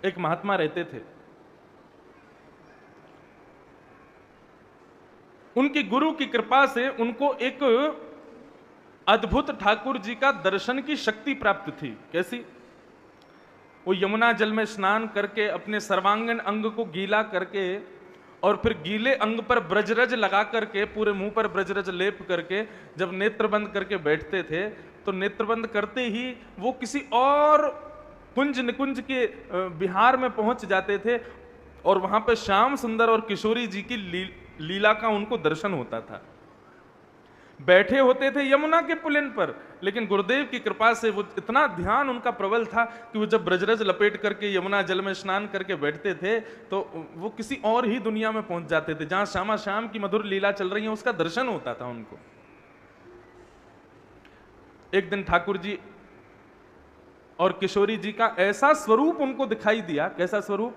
एक महात्मा रहते थे। उनकी गुरु की कृपा से उनको एक अद्भुत ठाकुर जी का दर्शन की शक्ति प्राप्त थी। कैसी? वो यमुना जल में स्नान करके अपने सर्वांगीण अंग को गीला करके और फिर गीले अंग पर ब्रजरज लगा करके, पूरे मुंह पर ब्रजरज लेप करके जब नेत्र बंद करके बैठते थे, तो नेत्र बंद करते ही वो किसी और कुंज निकुंज के बिहार में पहुंच जाते थे और वहां पे श्याम सुंदर और किशोरी जी की लीला का उनको दर्शन होता था। बैठे होते थे यमुना के पुलिन पर, लेकिन गुरुदेव की कृपा से वो इतना ध्यान उनका प्रबल था कि वो जब ब्रजरज लपेट करके यमुना जल में स्नान करके बैठते थे तो वो किसी और ही दुनिया में पहुंच जाते थे, जहां श्यामा श्याम की मधुर लीला चल रही है उसका दर्शन होता था उनको। एक दिन ठाकुर जी और किशोरी जी का ऐसा स्वरूप उनको दिखाई दिया। कैसा स्वरूप?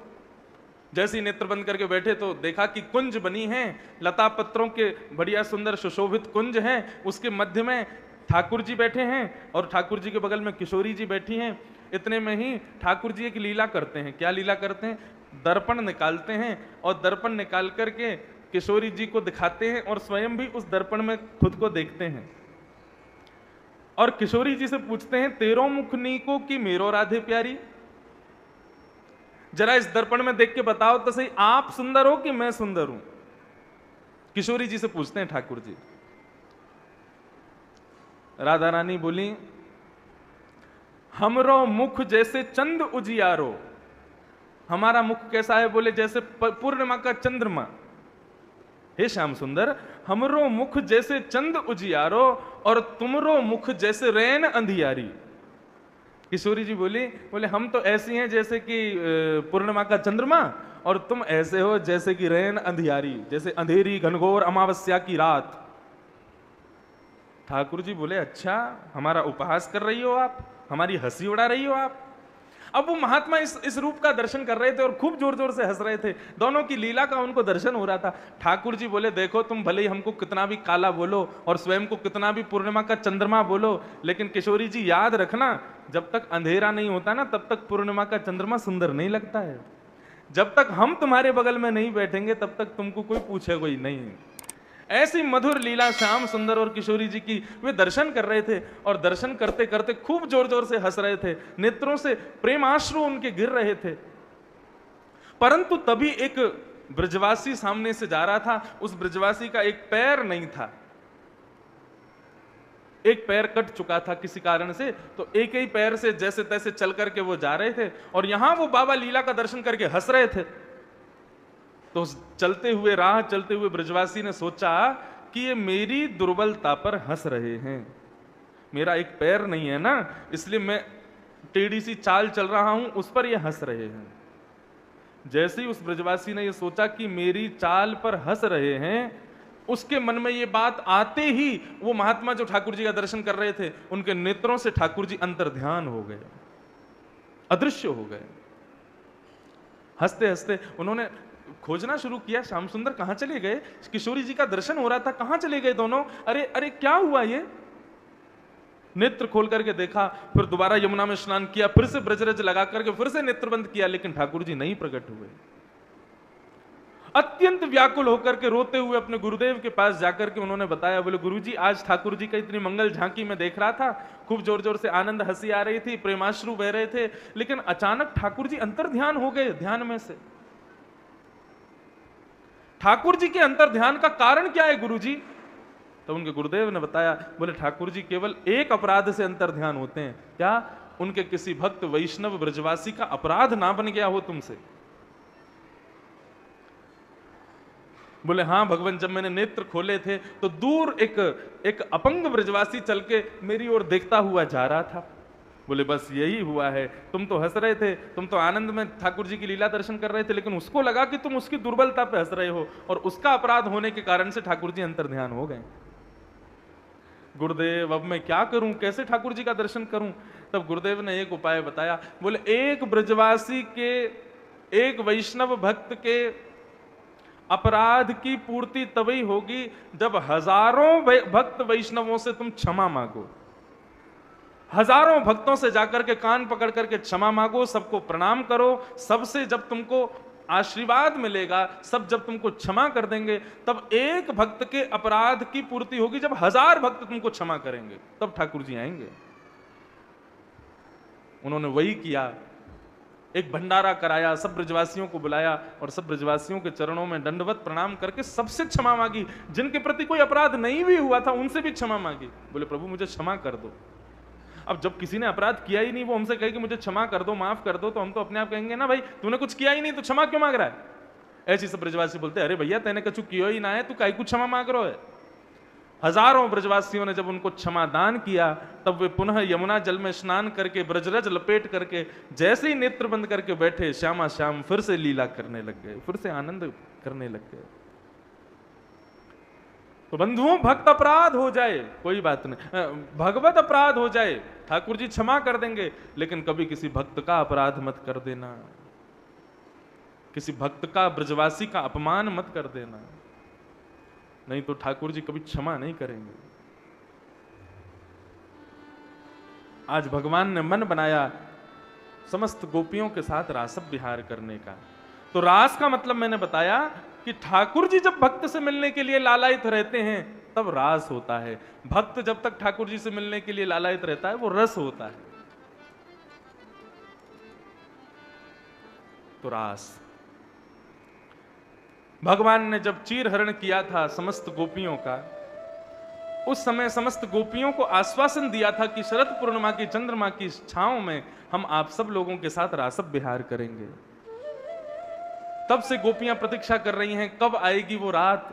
जैसे ही नेत्र बंद करके बैठे तो देखा कि कुंज बनी है, लता पत्रों के बढ़िया सुंदर सुशोभित कुंज हैं, उसके मध्य में ठाकुर जी बैठे हैं और ठाकुर जी के बगल में किशोरी जी बैठी हैं। इतने में ही ठाकुर जी एक लीला करते हैं। क्या लीला करते हैं? दर्पण निकालते हैं और दर्पण निकाल करके किशोरी जी को दिखाते हैं और स्वयं भी उस दर्पण में खुद को देखते हैं और किशोरी जी से पूछते हैं, तेरो मुख नीको कि मेरो राधे प्यारी, जरा इस दर्पण में देख के बताओ तो सही, आप सुंदर हो कि मैं सुंदर हूं? किशोरी जी से पूछते हैं ठाकुर जी। राधा रानी बोली, हमरो मुख जैसे चंद उजियारो। हमारा मुख कैसा है? बोले जैसे पूर्णिमा का चंद्रमा। हे श्याम सुंदर, हमरो मुख जैसे चंद उजियारो और तुमरो मुख जैसे रैन अंधियारी। किशोरी जी बोले हम तो ऐसी हैं जैसे कि पूर्णिमा का चंद्रमा और तुम ऐसे हो जैसे कि रैन अंधियारी, जैसे अंधेरी घनघोर अमावस्या की रात। ठाकुर जी बोले, अच्छा हमारा उपहास कर रही हो आप, हमारी हंसी उड़ा रही हो आप। अब वो महात्मा इस रूप का दर्शन कर रहे थे और खूब जोर जोर से हंस रहे थे। दोनों की लीला का उनको दर्शन हो रहा था। ठाकुर जी बोले, देखो तुम भले ही हमको कितना भी काला बोलो और स्वयं को कितना भी पूर्णिमा का चंद्रमा बोलो, लेकिन किशोरी जी याद रखना, जब तक अंधेरा नहीं होता ना तब तक पूर्णिमा का चंद्रमा सुंदर नहीं लगता है। जब तक हम तुम्हारे बगल में नहीं बैठेंगे तब तक तुमको कोई पूछेगा ही नहीं। ऐसी मधुर लीला श्याम सुंदर और किशोरी जी की वे दर्शन कर रहे थे और दर्शन करते करते खूब जोर जोर से हंस रहे थे, नेत्रों से प्रेमाश्रु उनके गिर रहे थे। परंतु तभी एक ब्रजवासी सामने से जा रहा था। उस ब्रजवासी का एक पैर नहीं था, एक पैर कट चुका था किसी कारण से, तो एक ही पैर से जैसे तैसे चल करके वो जा रहे थे और यहां वो बाबा लीला का दर्शन करके हंस रहे थे। तो चलते हुए ब्रजवासी ने सोचा कि ये मेरी दुर्बलता पर हंस रहे हैं, मेरा एक पैर नहीं है ना, इसलिए मैं टेढ़ी सी चाल चल रहा हूं, उस पर ये हंस रहे हैं। जैसे ही उस ब्रजवासी ने ये सोचा कि मेरी चाल पर हंस रहे हैं, उसके मन में ये बात आते ही वो महात्मा जो ठाकुर जी का दर्शन कर रहे थे, उनके नेत्रों से ठाकुर जी अंतर्ध्यान हो गए, अदृश्य हो गए। हंसते हंसते उन्होंने खोजना शुरू किया, श्याम सुंदर कहां चले गए? किशोरी जी का दर्शन हो रहा था, कहां चले गए दोनों? अरे अरे क्या हुआ ये? नेत्र खोल करके देखा, फिर दोबारा यमुना में स्नान किया, फिर से ब्रजरज लगा करके फिर से नेत्र बंद किया, लेकिन ठाकुर जी नहीं प्रकट हुए। अत्यंत व्याकुल होकर के रोते हुए अपने गुरुदेव के पास जाकर के उन्होंने बताया, बोले गुरुजी आज ठाकुर जी का इतनी मंगल झांकी में देख रहा था, खूब जोर जोर से आनंद हंसी आ रही थी, प्रेमाश्रु बह रहे थे, लेकिन अचानक ठाकुर जी अंतर्ध्यान हो गए ध्यान में से। ठाकुर जी के अंतर ध्यान का कारण क्या है गुरुजी? तो उनके गुरुदेव ने बताया, बोले ठाकुर जी केवल एक अपराध से अंतर ध्यान होते हैं। क्या? उनके किसी भक्त वैष्णव ब्रजवासी का अपराध ना बन गया हो तुमसे। बोले हाँ भगवान, जब मैंने नेत्र खोले थे तो दूर एक अपंग ब्रजवासी चल के मेरी ओर देखता हुआ जा रहा था। बोले बस यही हुआ है, तुम तो हंस रहे थे, तुम तो आनंद में ठाकुर जी की लीला दर्शन कर रहे थे, लेकिन उसको लगा कि तुम उसकी दुर्बलता पे हंस रहे हो और उसका अपराध होने के कारण से ठाकुर जी अंतर्ध्यान हो गए। गुरुदेव अब मैं क्या करूं, कैसे ठाकुर जी का दर्शन करूं? तब गुरुदेव ने एक उपाय बताया। बोले एक ब्रजवासी के, एक वैष्णव भक्त के अपराध की पूर्ति तभी होगी जब हजारों भक्त वैष्णवों से तुम क्षमा मांगो। हजारों भक्तों से जाकर के कान पकड़ करके क्षमा मांगो, सबको प्रणाम करो। सबसे जब तुमको आशीर्वाद मिलेगा, सब जब तुमको क्षमा कर देंगे, तब एक भक्त के अपराध की पूर्ति होगी। जब 1000 भक्त तुमको क्षमा करेंगे तब ठाकुर जी आएंगे। उन्होंने वही किया, एक भंडारा कराया, सब ब्रजवासियों को बुलाया और सब ब्रजवासियों के चरणों में दंडवत प्रणाम करके सबसे क्षमा मांगी। जिनके प्रति कोई अपराध नहीं भी हुआ था उनसे भी क्षमा मांगी। बोले प्रभु मुझे क्षमा कर दो। अब जब किसी ने अपराध किया ही नहीं, वो हमसे कहे कि मुझे क्षमा कर दो, माफ कर दो, तो हम तो अपने आप कहेंगे ना भाई तूने कुछ किया ही नहीं तो क्षमा क्यों मांग रहा है। ऐसी सब ब्रजवासी बोलते अरे भैया तेने कछु किया ही ना है, तू काहे को क्षमा मांग रहा है। हजारों ब्रजवासियों ने जब उनको क्षमा दान किया तब वे पुनः यमुना जल में स्नान करके ब्रजरज लपेट करके जैसे ही नेत्र बंद करके बैठे, श्यामा श्याम फिर से लीला करने लग गए, फिर से आनंद करने लग गए। तो बंधुओं, भक्त अपराध हो जाए कोई बात नहीं, भगवत अपराध हो जाए ठाकुर जी क्षमा कर देंगे, लेकिन कभी किसी भक्त का अपराध मत कर देना, किसी भक्त का, ब्रजवासी का अपमान मत कर देना, नहीं तो ठाकुर जी कभी क्षमा नहीं करेंगे। आज भगवान ने मन बनाया समस्त गोपियों के साथ रासव विहार करने का। तो रास का मतलब मैंने बताया कि ठाकुर जी जब भक्त से मिलने के लिए लालायित रहते हैं तब रास होता है। भक्त जब तक ठाकुर जी से मिलने के लिए लालायित रहता है वो रस होता है। तो रास, भगवान ने जब चीर हरण किया था समस्त गोपियों का, उस समय समस्त गोपियों को आश्वासन दिया था कि शरद पूर्णिमा की चंद्रमा की छांव में हम आप सब लोगों के साथ रासव विहार करेंगे। तब से गोपियां प्रतीक्षा कर रही हैं कब आएगी वो रात,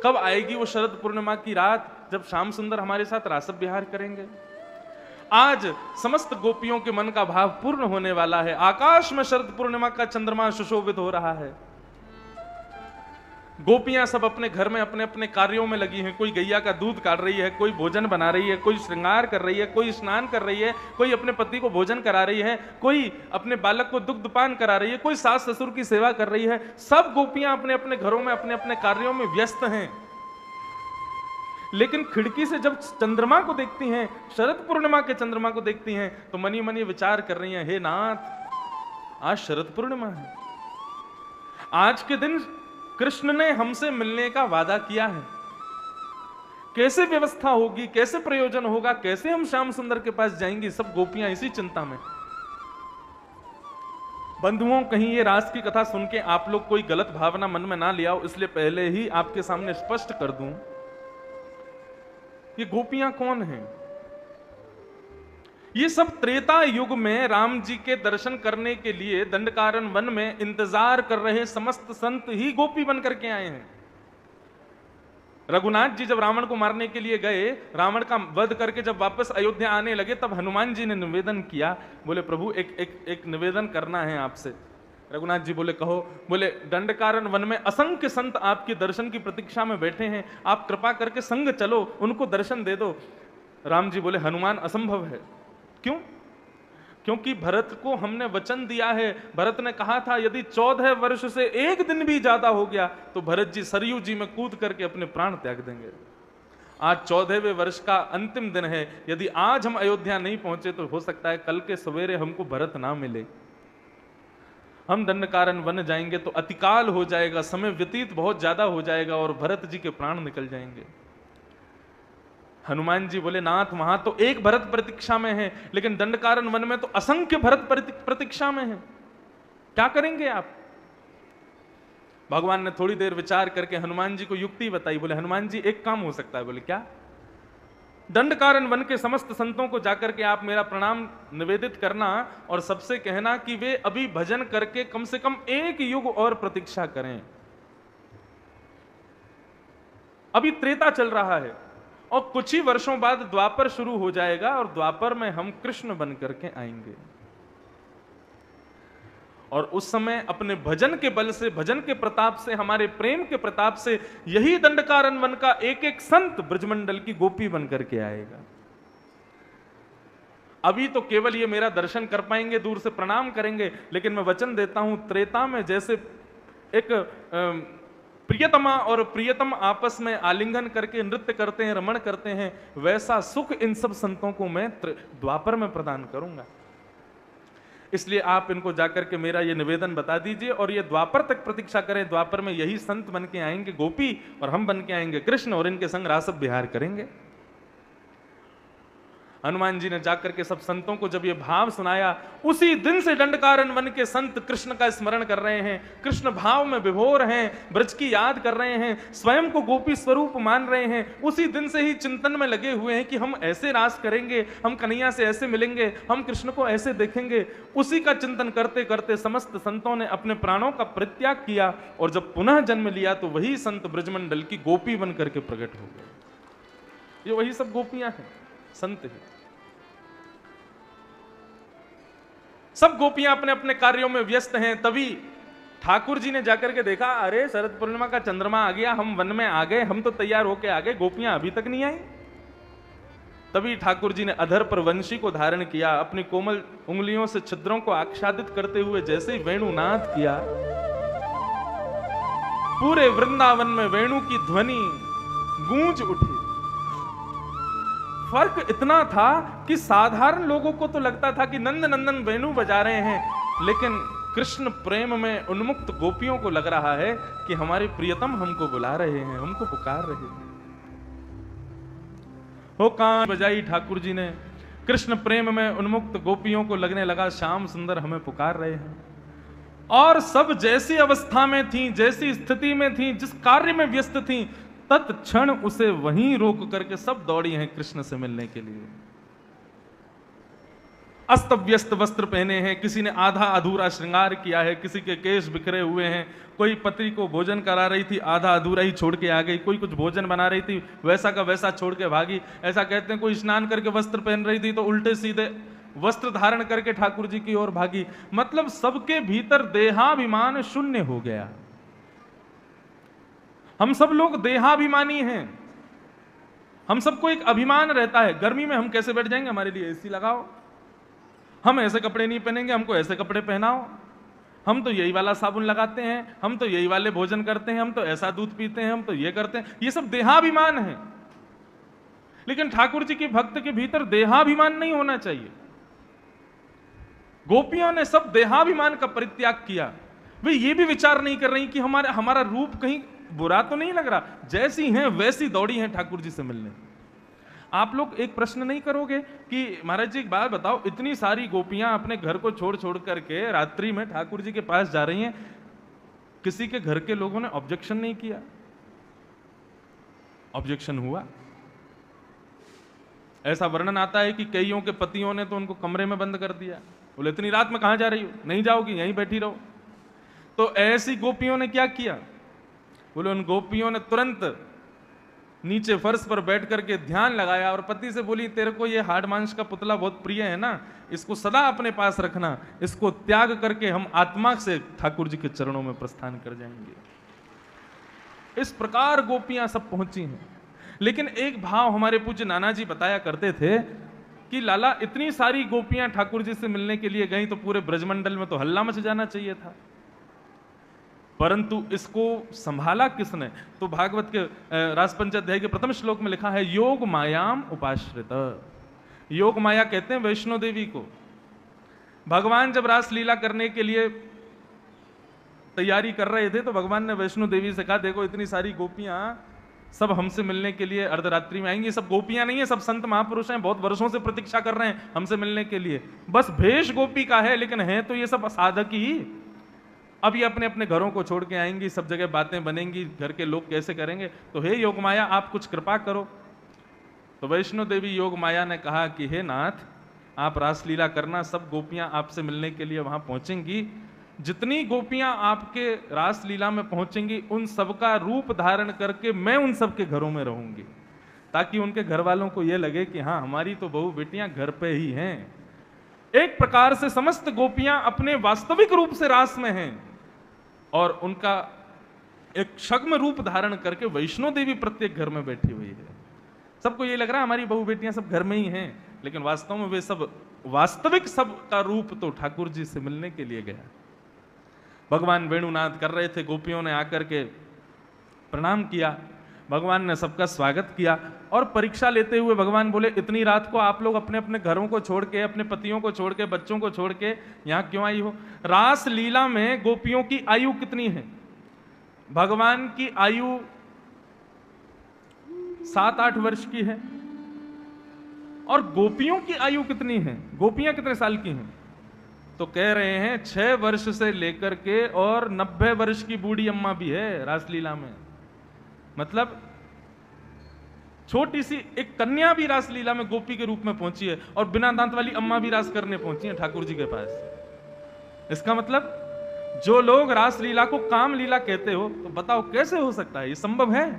कब आएगी वो शरद पूर्णिमा की रात जब श्याम सुंदर हमारे साथ रासव विहार करेंगे। आज समस्त गोपियों के मन का भाव पूर्ण होने वाला है। आकाश में शरद पूर्णिमा का चंद्रमा सुशोभित हो रहा है। गोपियां सब अपने घर में अपने अपने कार्यों में लगी हैं। कोई गैया का दूध काट रही है, कोई भोजन बना रही है, कोई श्रृंगार कर रही है, कोई स्नान कर रही है, कोई अपने पति को भोजन करा रही है, कोई अपने बालक को दुग्धपान करा रही है, कोई सास ससुर की सेवा कर रही है। सब गोपियां अपने अपने घरों में अपने अपने कार्यों में व्यस्त हैं। लेकिन खिड़की से जब चंद्रमा को देखती हैं, शरद पूर्णिमा के चंद्रमा को देखती हैं, तो मनी मनी विचार कर रही हैं, हे नाथ आज शरद पूर्णिमा है, आज के दिन कृष्ण ने हमसे मिलने का वादा किया है। कैसे व्यवस्था होगी, कैसे प्रयोजन होगा, कैसे हम श्याम सुंदर के पास जाएंगी। सब गोपियां इसी चिंता में। बंधुओं, कहीं ये रास की कथा सुन के आप लोग कोई गलत भावना मन में ना ले आओ, इसलिए पहले ही आपके सामने स्पष्ट कर दूं, ये गोपियां कौन हैं। ये सब त्रेता युग में राम जी के दर्शन करने के लिए दंडकारण्य वन में इंतजार कर रहे समस्त संत ही गोपी बन करके आए हैं। रघुनाथ जी जब रावण को मारने के लिए गए, रावण का वध करके जब वापस अयोध्या आने लगे, तब हनुमान जी ने निवेदन किया, बोले प्रभु एक निवेदन करना है आपसे। रघुनाथ जी बोले कहो। बोले दंडकारण्य वन में असंख्य संत आपके दर्शन की प्रतीक्षा में बैठे हैं, आप कृपा करके संग चलो, उनको दर्शन दे दो। राम जी बोले हनुमान असंभव है। क्यों? क्योंकि भरत को हमने वचन दिया है। भरत ने कहा था यदि 14 वर्ष से एक दिन भी ज्यादा हो गया तो भरत जी सरयू जी में कूद करके अपने प्राण त्याग देंगे। आज 14वें वर्ष का अंतिम दिन है। यदि आज हम अयोध्या नहीं पहुंचे तो हो सकता है कल के सवेरे हमको भरत ना मिले। हम दंडकारण्य वन जाएंगे तो अतिकाल हो जाएगा, समय व्यतीत बहुत ज्यादा हो जाएगा और भरत जी के प्राण निकल जाएंगे। हनुमान जी बोले नाथ वहां तो एक भरत प्रतीक्षा में है, लेकिन दंडकारण्य वन में तो असंख्य भरत प्रतीक्षा में है, क्या करेंगे आप? भगवान ने थोड़ी देर विचार करके हनुमान जी को युक्ति बताई। बोले हनुमान जी एक काम हो सकता है। बोले क्या? दंडकारण्य वन के समस्त संतों को जाकर के आप मेरा प्रणाम निवेदित करना और सबसे कहना कि वे अभी भजन करके कम से कम एक युग और प्रतीक्षा करें। अभी त्रेता चल रहा है और कुछ ही वर्षों बाद द्वापर शुरू हो जाएगा और द्वापर में हम कृष्ण बन करके आएंगे और उस समय अपने भजन के बल से, भजन के प्रताप से, हमारे प्रेम के प्रताप से यही दंडकारण्य वन का एक एक संत ब्रजमंडल की गोपी बन करके आएगा। अभी तो केवल ये मेरा दर्शन कर पाएंगे, दूर से प्रणाम करेंगे, लेकिन मैं वचन देता हूं त्रेता में जैसे एक प्रियतमा और प्रियतम आपस में आलिंगन करके नृत्य करते हैं, रमण करते हैं, वैसा सुख इन सब संतों को मैं द्वापर में प्रदान करूंगा। इसलिए आप इनको जाकर के मेरा ये निवेदन बता दीजिए और ये द्वापर तक प्रतीक्षा करें। द्वापर में यही संत बन के आएंगे गोपी और हम बन के आएंगे कृष्ण और इनके संग रास विहार करेंगे। हनुमान जी ने जाकर के सब संतों को जब ये भाव सुनाया, उसी दिन से दंडकारण्य वन के संत कृष्ण का स्मरण कर रहे हैं, कृष्ण भाव में विभोर हैं, ब्रज की याद कर रहे हैं, स्वयं को गोपी स्वरूप मान रहे हैं। उसी दिन से ही चिंतन में लगे हुए हैं कि हम ऐसे रास करेंगे, हम कन्हैया से ऐसे मिलेंगे, हम कृष्ण को ऐसे देखेंगे। उसी का चिंतन करते करते समस्त संतों ने अपने प्राणों का परित्याग किया और जब पुनः जन्म लिया तो वही संत ब्रजमंडल की गोपी बन करके प्रकट हो गए। ये वही सब गोपियां हैं, संत ही। सब गोपियां अपने अपने कार्यों में व्यस्त हैं। तभी ठाकुर जी ने जाकर के देखा, अरे शरद पूर्णिमा का चंद्रमा आ गया, हम वन में आ गए, हम तो तैयार होके आ गए, गोपियां अभी तक नहीं आई। तभी ठाकुर जी ने अधर पर वंशी को धारण किया, अपनी कोमल उंगलियों से छिद्रों को आच्छादित करते हुए जैसे ही वेणुनाद किया, पूरे वृंदावन में वेणु की ध्वनि गूंज उठी। फर्क इतना था कि साधारण लोगों को तो लगता था कि नंद नंदन वेणु बजा रहे हैं, लेकिन कृष्ण प्रेम में उन्मुक्त गोपियों को लग रहा है कि हमारे प्रियतम हमको बुला रहे हैं, हमको पुकार रहे हैं। हो कान बजाई ठाकुर जी ने, कृष्ण प्रेम में उन्मुक्त गोपियों को लगने लगा श्याम सुंदर हमें पुकार रहे हैं। और सब जैसी अवस्था में थी, जैसी स्थिति में थी, जिस कार्य में व्यस्त थी, तत्क्षण उसे वहीं रोक करके सब दौड़ी हैं कृष्ण से मिलने के लिए। अस्त व्यस्त वस्त्र पहने हैं, किसी ने आधा अधूरा श्रृंगार किया है, किसी के केश बिखरे हुए हैं, कोई पति को भोजन करा रही थी, आधा अधूरा ही छोड़ के आ गई, कोई कुछ भोजन बना रही थी, वैसा का वैसा छोड़ के भागी। ऐसा कहते हैं कोई स्नान करके वस्त्र पहन रही थी तो उल्टे सीधे वस्त्र धारण करके ठाकुर जी की ओर भागी। मतलब सबके भीतर देहाभिमान शून्य हो गया। हम सब लोग देहाभिमानी हैं, हम सबको एक अभिमान रहता है, गर्मी में हम कैसे बैठ जाएंगे, हमारे लिए एसी लगाओ, हम ऐसे कपड़े नहीं पहनेंगे, हमको ऐसे कपड़े पहनाओ, हम तो यही वाला साबुन लगाते हैं, हम तो यही वाले भोजन करते हैं, हम तो ऐसा दूध पीते हैं, हम तो ये करते हैं। ये सब देहाभिमान है। लेकिन ठाकुर जी के भक्त के भीतर देहाभिमान नहीं होना चाहिए। गोपियों ने सब देहाभिमान का परित्याग किया। वे ये भी विचार नहीं कर रही कि हमारा रूप कहीं बुरा तो नहीं लग रहा, जैसी हैं वैसी दौड़ी हैं ठाकुर जी से मिलने। आप लोग एक प्रश्न नहीं करोगे कि महाराज जी एक बात बताओ, इतनी सारी गोपियां अपने घर को छोड़ छोड़ करके रात्रि में ठाकुर जी के पास जा रही हैं, किसी के घर के लोगों ने ऑब्जेक्शन नहीं किया? ऑब्जेक्शन हुआ। ऐसा वर्णन आता है कि कईयों के पतियों ने तो उनको कमरे में बंद कर दिया, बोले इतनी रात में कहां जा रही हो, नहीं जाओगी, यहीं बैठी रहो। तो ऐसी गोपियों ने क्या किया, बोले उन गोपियों ने तुरंत नीचे फर्श पर बैठ करके ध्यान लगाया और पति से बोली, तेरे को ये हाड़ मांस का पुतला बहुत प्रिय है ना, इसको सदा अपने पास रखना, इसको त्याग करके हम आत्मा से ठाकुर जी के चरणों में प्रस्थान कर जाएंगे। इस प्रकार गोपियां सब पहुंची हैं। लेकिन एक भाव हमारे पूज्य नाना जी बताया करते थे कि लाला इतनी सारी गोपियां ठाकुर जी से मिलने के लिए गई तो पूरे ब्रजमंडल में तो हल्ला मच जाना चाहिए था, परंतु इसको संभाला किसने? तो भागवत के रासपंचाध्याय के प्रथम श्लोक में लिखा है, योग मायाम उपाश्रित। योग माया कहते हैं वैष्णो देवी को। भगवान जब रास लीला करने के लिए तैयारी कर रहे थे तो भगवान ने वैष्णो देवी से कहा, देखो इतनी सारी गोपियां सब हमसे मिलने के लिए अर्धरात्रि में आएंगी। सब गोपियां नहीं है, सब संत महापुरुष हैं, बहुत वर्षों से प्रतीक्षा कर रहे हैं हमसे मिलने के लिए। बस भेष गोपी का है, लेकिन है तो ये सब साधक ही। अब ये अपने अपने घरों को छोड़ के आएंगी, सब जगह बातें बनेंगी, घर के लोग कैसे करेंगे? तो हे योग माया, आप कुछ कृपा करो। तो वैष्णो देवी योग माया ने कहा कि हे नाथ, आप रासलीला करना, सब गोपियां आपसे मिलने के लिए वहां पहुंचेंगी। जितनी गोपियां आपके रासलीला में पहुंचेंगी उन सबका रूप धारण करके मैं उन सबके घरों में रहूंगी, ताकि उनके घर वालों को यह लगे कि हाँ, हमारी तो बहू बेटियां घर पे ही हैं। एक प्रकार से समस्त गोपियां अपने वास्तविक रूप से रास में हैं और उनका एक छद्म रूप धारण करके वैष्णो देवी प्रत्येक घर में बैठी हुई है। सबको ये लग रहा है हमारी बहू बेटियां सब घर में ही हैं, लेकिन वास्तव में वे सब वास्तविक सब का रूप तो ठाकुर जी से मिलने के लिए गया। भगवान वेणुनाद कर रहे थे, गोपियों ने आकर के प्रणाम किया, भगवान ने सबका स्वागत किया और परीक्षा लेते हुए भगवान बोले इतनी रात को आप लोग अपने अपने घरों को छोड़ के, अपने पतियों को छोड़ के, बच्चों को छोड़ के यहां क्यों आई हो? रास लीला में गोपियों की आयु कितनी है? भगवान की आयु 7-8 वर्ष की है और गोपियों की आयु कितनी है? गोपियां कितने साल की हैं? तो कह रहे हैं 6 वर्ष से लेकर के और 90 वर्ष की बूढ़ी अम्मा भी है रासलीला में। मतलब छोटी सी एक कन्या भी रासलीला में गोपी के रूप में पहुंची है और बिना दांत वाली अम्मा भी रास करने पहुंची है ठाकुर जी के पास। इसका मतलब जो लोग रासलीला को काम लीला कहते हो, तो बताओ कैसे हो सकता है? ये संभव है?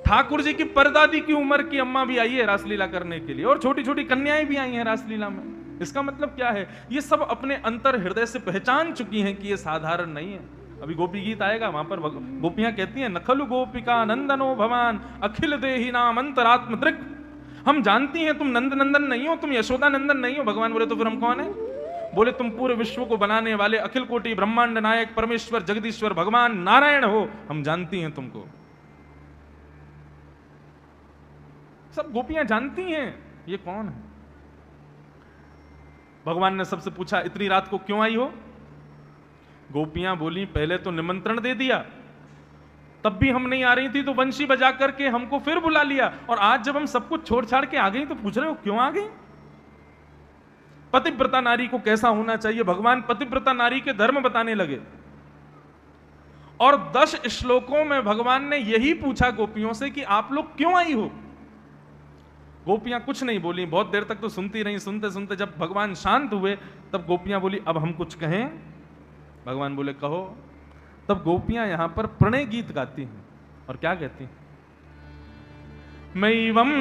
ठाकुर जी की परदादी की उम्र की अम्मा भी आई है रासलीला करने के लिए और छोटी छोटी कन्याएं भी आई हैं रासलीला में। इसका मतलब क्या है? ये सब अपने अंतर हृदय से पहचान चुकी हैं कि ये साधारण नहीं है। अभी गोपी गीत आएगा, वहां पर गोपियां कहती हैं नखलु गोपिका नंदनो भवान अखिल देहि नाम अंतरात्म दृक्। हम जानती हैं तुम नंद नंदन नहीं हो, तुम यशोदा नंदन नहीं हो। भगवान बोले तो फिर हम कौन है? बोले तुम पूरे विश्व को बनाने वाले अखिल कोटि ब्रह्मांड नायक परमेश्वर जगदीश्वर भगवान नारायण हो, हम जानती हैं तुमको। सब गोपियां जानती हैं ये कौन है। भगवान ने सबसे पूछा इतनी रात को क्यों आई हो? गोपियां बोली पहले तो निमंत्रण दे दिया, तब भी हम नहीं आ रही थी तो बंशी बजा करके हमको फिर बुला लिया, और आज जब हम सब कुछ छोड़ छाड़ के आ गई तो पूछ रहे हो क्यों आ गई? पतिव्रता नारी को कैसा होना चाहिए, भगवान पतिव्रता नारी के धर्म बताने लगे और 10 श्लोकों में भगवान ने यही पूछा गोपियों से कि आप लोग क्यों आई हो। गोपियां कुछ नहीं बोली, बहुत देर तक तो सुनती रही। सुनते सुनते जब भगवान शांत हुए तब गोपियां बोली अब हम कुछ कहें? भगवान बोले कहो। तब गोपियां यहां पर प्रणय गीत गाती हैं और क्या कहती हैं? मैवं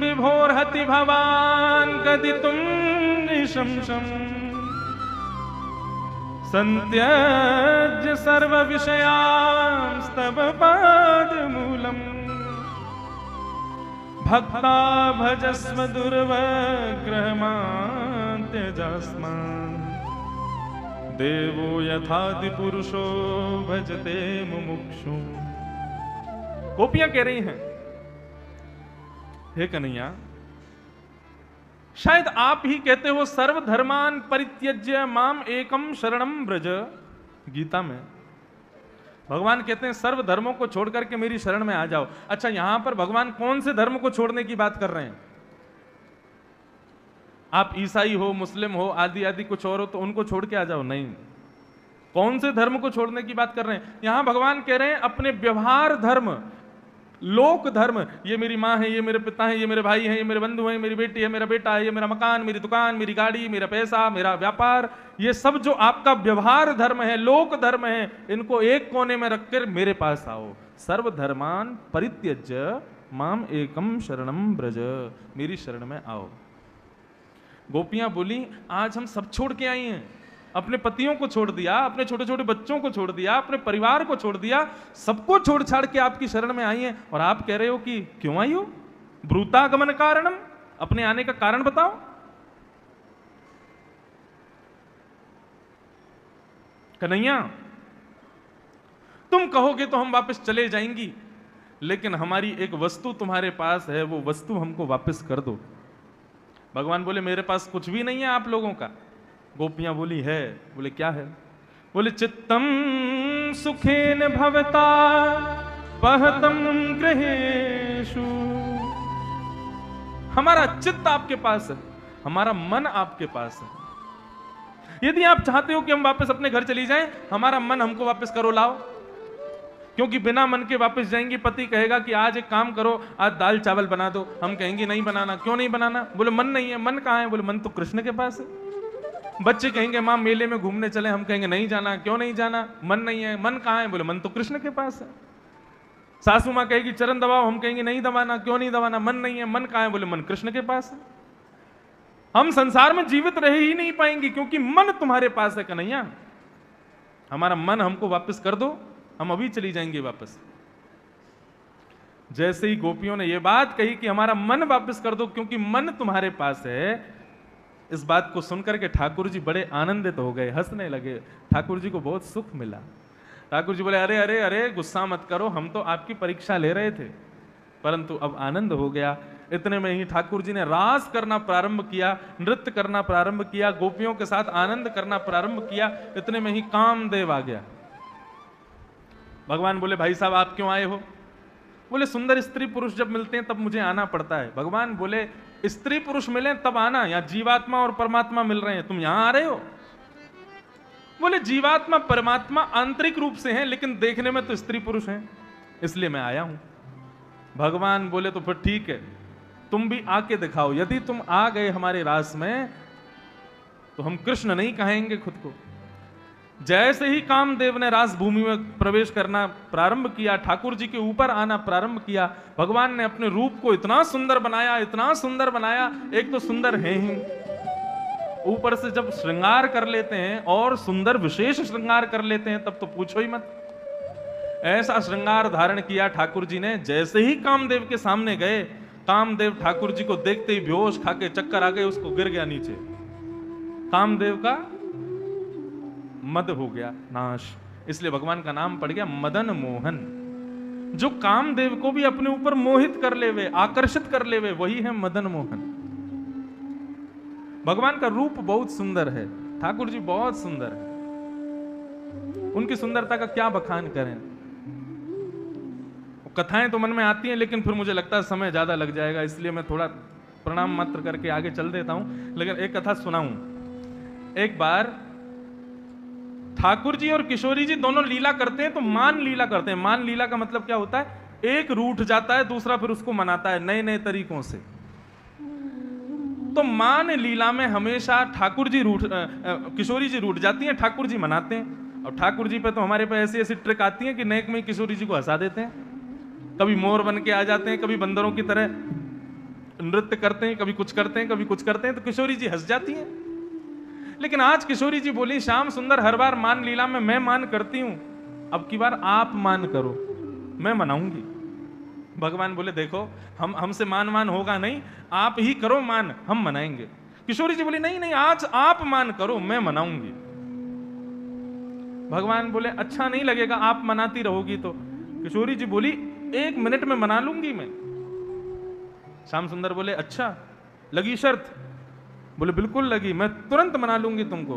विभोरहति भवान गदितुं निशंसं संत्यज्य सर्व विषयांस्तव पादमूलम् भक्ता भजस्व दुर्वग्रहमान् त्यजस्मान् देवो यथादि पुरुषो भजते मुमुक्षु। गोपियां कह रही हैं हे कन्हैया, शायद आप ही कहते हो सर्वधर्मान परित्यज्य माम एकम शरणम व्रज। गीता में भगवान कहते हैं सर्व धर्मों को छोड़ करके मेरी शरण में आ जाओ। अच्छा, यहां पर भगवान कौन से धर्म को छोड़ने की बात कर रहे हैं? आप ईसाई हो, मुस्लिम हो, आदि आदि कुछ और हो तो उनको छोड़ के आ जाओ? नहीं। कौन से धर्म को छोड़ने की बात कर रहे हैं? यहां भगवान कह रहे हैं अपने व्यवहार धर्म, लोक धर्म। ये मेरी माँ है, ये मेरे पिता है, ये मेरे भाई हैं, ये मेरे बंधु हैं, मेरी बेटी है, मेरा बेटा है, ये मेरा मकान, मेरी दुकान, मेरी गाड़ी, मेरा पैसा, मेरा व्यापार, ये सब जो आपका व्यवहार धर्म है, लोक धर्म है, इनको एक कोने में रखकर मेरे पास आओ। सर्वधर्मान परित्यज्य माम एकम शरणम ब्रज, मेरी शरण में आओ। गोपियां बोली आज हम सब छोड़ के आई हैं, अपने पतियों को छोड़ दिया, अपने छोटे छोटे बच्चों को छोड़ दिया, अपने परिवार को छोड़ दिया, सबको छोड़ छाड़ के आपकी शरण में आई हैं और आप कह रहे हो कि क्यों आई हो? ब्रूतागमन कारणम, अपने आने का कारण बताओ। कन्हैया तुम कहोगे तो हम वापस चले जाएंगी, लेकिन हमारी एक वस्तु तुम्हारे पास है, वो वस्तु हमको वापस कर दो। भगवान बोले मेरे पास कुछ भी नहीं है आप लोगों का। गोपियां बोली है। बोले क्या है? बोले चित्तम सुखेन भवता पहतम गृहेषु। हमारा चित्त आपके पास है, हमारा मन आपके पास है। यदि आप चाहते हो कि हम वापस अपने घर चली जाएं, हमारा मन हमको वापस करो लाओ, क्योंकि बिना मन के वापस जाएंगे। पति कहेगा कि आज एक काम करो, आज दाल चावल बना दो, हम कहेंगे नहीं बनाना। क्यों नहीं बनाना? बोले मन नहीं है। मन कहाँ है? बोले मन तो कृष्ण के पास है। बच्चे कहेंगे माँ मेले में घूमने चले, हम कहेंगे नहीं जाना। क्यों नहीं जाना? मन नहीं है। मन कहाँ है? बोले मन तो कृष्ण के पास है। सासू माँ कहेगी चरण दबाओ, हम कहेंगे नहीं दबाना। क्यों नहीं दबाना? मन नहीं है। मन कहाँ है? बोले मन कृष्ण के पास है। हम संसार में जीवित रह ही नहीं पाएंगे क्योंकि मन तुम्हारे पास है कन्हैया। हमारा मन हमको वापस कर दो, हम अभी चली जाएंगे वापस। जैसे ही गोपियों ने यह बात कही कि हमारा मन वापस कर दो क्योंकि मन तुम्हारे पास है, इस बात को सुनकर के ठाकुर जी बड़े आनंदित हो गए, हंसने लगे। ठाकुर जी को बहुत सुख मिला। ठाकुर जी बोले अरे अरे अरे गुस्सा मत करो, हम तो आपकी परीक्षा ले रहे थे, परंतु अब आनंद हो गया। इतने में ही ठाकुर जी ने रास करना प्रारंभ किया, नृत्य करना प्रारंभ किया, गोपियों के साथ आनंद करना प्रारंभ किया। इतने में ही कामदेव आ गया। भगवान बोले भाई साहब आप क्यों आए हो? बोले सुंदर स्त्री पुरुष जब मिलते हैं तब मुझे आना पड़ता है। भगवान बोले स्त्री पुरुष मिले तब आना, यहाँ जीवात्मा और परमात्मा मिल रहे हैं, तुम यहां आ रहे हो? बोले जीवात्मा परमात्मा आंतरिक रूप से हैं, लेकिन देखने में तो स्त्री पुरुष हैं, इसलिए मैं आया हूं। भगवान बोले तो फिर ठीक है, तुम भी आके दिखाओ। यदि तुम आ गए हमारे रास में तो हम कृष्ण नहीं कहेंगे खुद को। जैसे ही कामदेव ने रास भूमि में प्रवेश करना प्रारंभ किया, ठाकुर जी के ऊपर आना प्रारंभ किया, भगवान ने अपने रूप को इतना सुंदर बनाया, इतना सुंदर बनाया। एक तो सुंदर है ही, ऊपर से जब श्रृंगार कर लेते हैं और सुंदर विशेष श्रृंगार कर लेते हैं तब तो पूछो ही मत। ऐसा श्रृंगार धारण किया ठाकुर जी ने। जैसे ही कामदेव के सामने गए, कामदेव ठाकुर जी को देखते ही बेहोश खाके चक्कर आ गए, उसको गिर गया नीचे। कामदेव का मद हो गया नाश, इसलिए भगवान का नाम पड़ गया मदन मोहन। जो कामदेव को भी अपने ऊपर मोहित कर लेवे, आकर्षित कर लेवे, वही है मदन मोहन। भगवान का रूप बहुत सुंदर है, ठाकुर जी बहुत सुंदर है। उनकी सुंदरता का क्या बखान करें। कथाएं तो मन में आती हैं, लेकिन फिर मुझे लगता है समय ज्यादा लग जाएगा, इसलिए मैं थोड़ा प्रणाम मात्र करके आगे चल देता हूं। लेकिन एक कथा सुनाऊं। एक बार ठाकुर जी और किशोरी जी दोनों लीला करते हैं, तो मान लीला करते हैं। मान लीला का मतलब क्या होता है? एक रूठ जाता है, दूसरा फिर उसको मनाता है नए नए तरीकों से। तो मान लीला में हमेशा ठाकुर जी किशोरी जी रूठ जाती हैं, ठाकुर जी मनाते हैं। और ठाकुर जी पे तो हमारे पे ऐसी ऐसी ट्रिक आती है कि नेक में किशोरी जी को हंसा देते हैं। कभी मोर बन के आ जाते हैं, कभी बंदरों की तरह नृत्य करते हैं, कभी कुछ करते हैं, कभी कुछ करते हैं, तो किशोरी जी हंस जाती हैं। लेकिन आज किशोरी जी बोली श्याम सुंदर हर बार मान लीला में मैं मान करती हूं, अब की बार आप मान करो, मैं मनाऊंगी। भगवान बोले देखो हमसे मान होगा नहीं, आप ही करो मान, हम मनाएंगे। किशोरी जी बोली नहीं नहीं, आज आप मान करो, मैं मनाऊंगी। भगवान बोले अच्छा नहीं लगेगा आप मनाती रहोगी तो। किशोरी जी बोली 1 मिनट में मना लूंगी मैं। श्याम सुंदर बोले अच्छा लगी शर्त? बोले बिल्कुल लगी, मैं तुरंत मना लूंगी तुमको।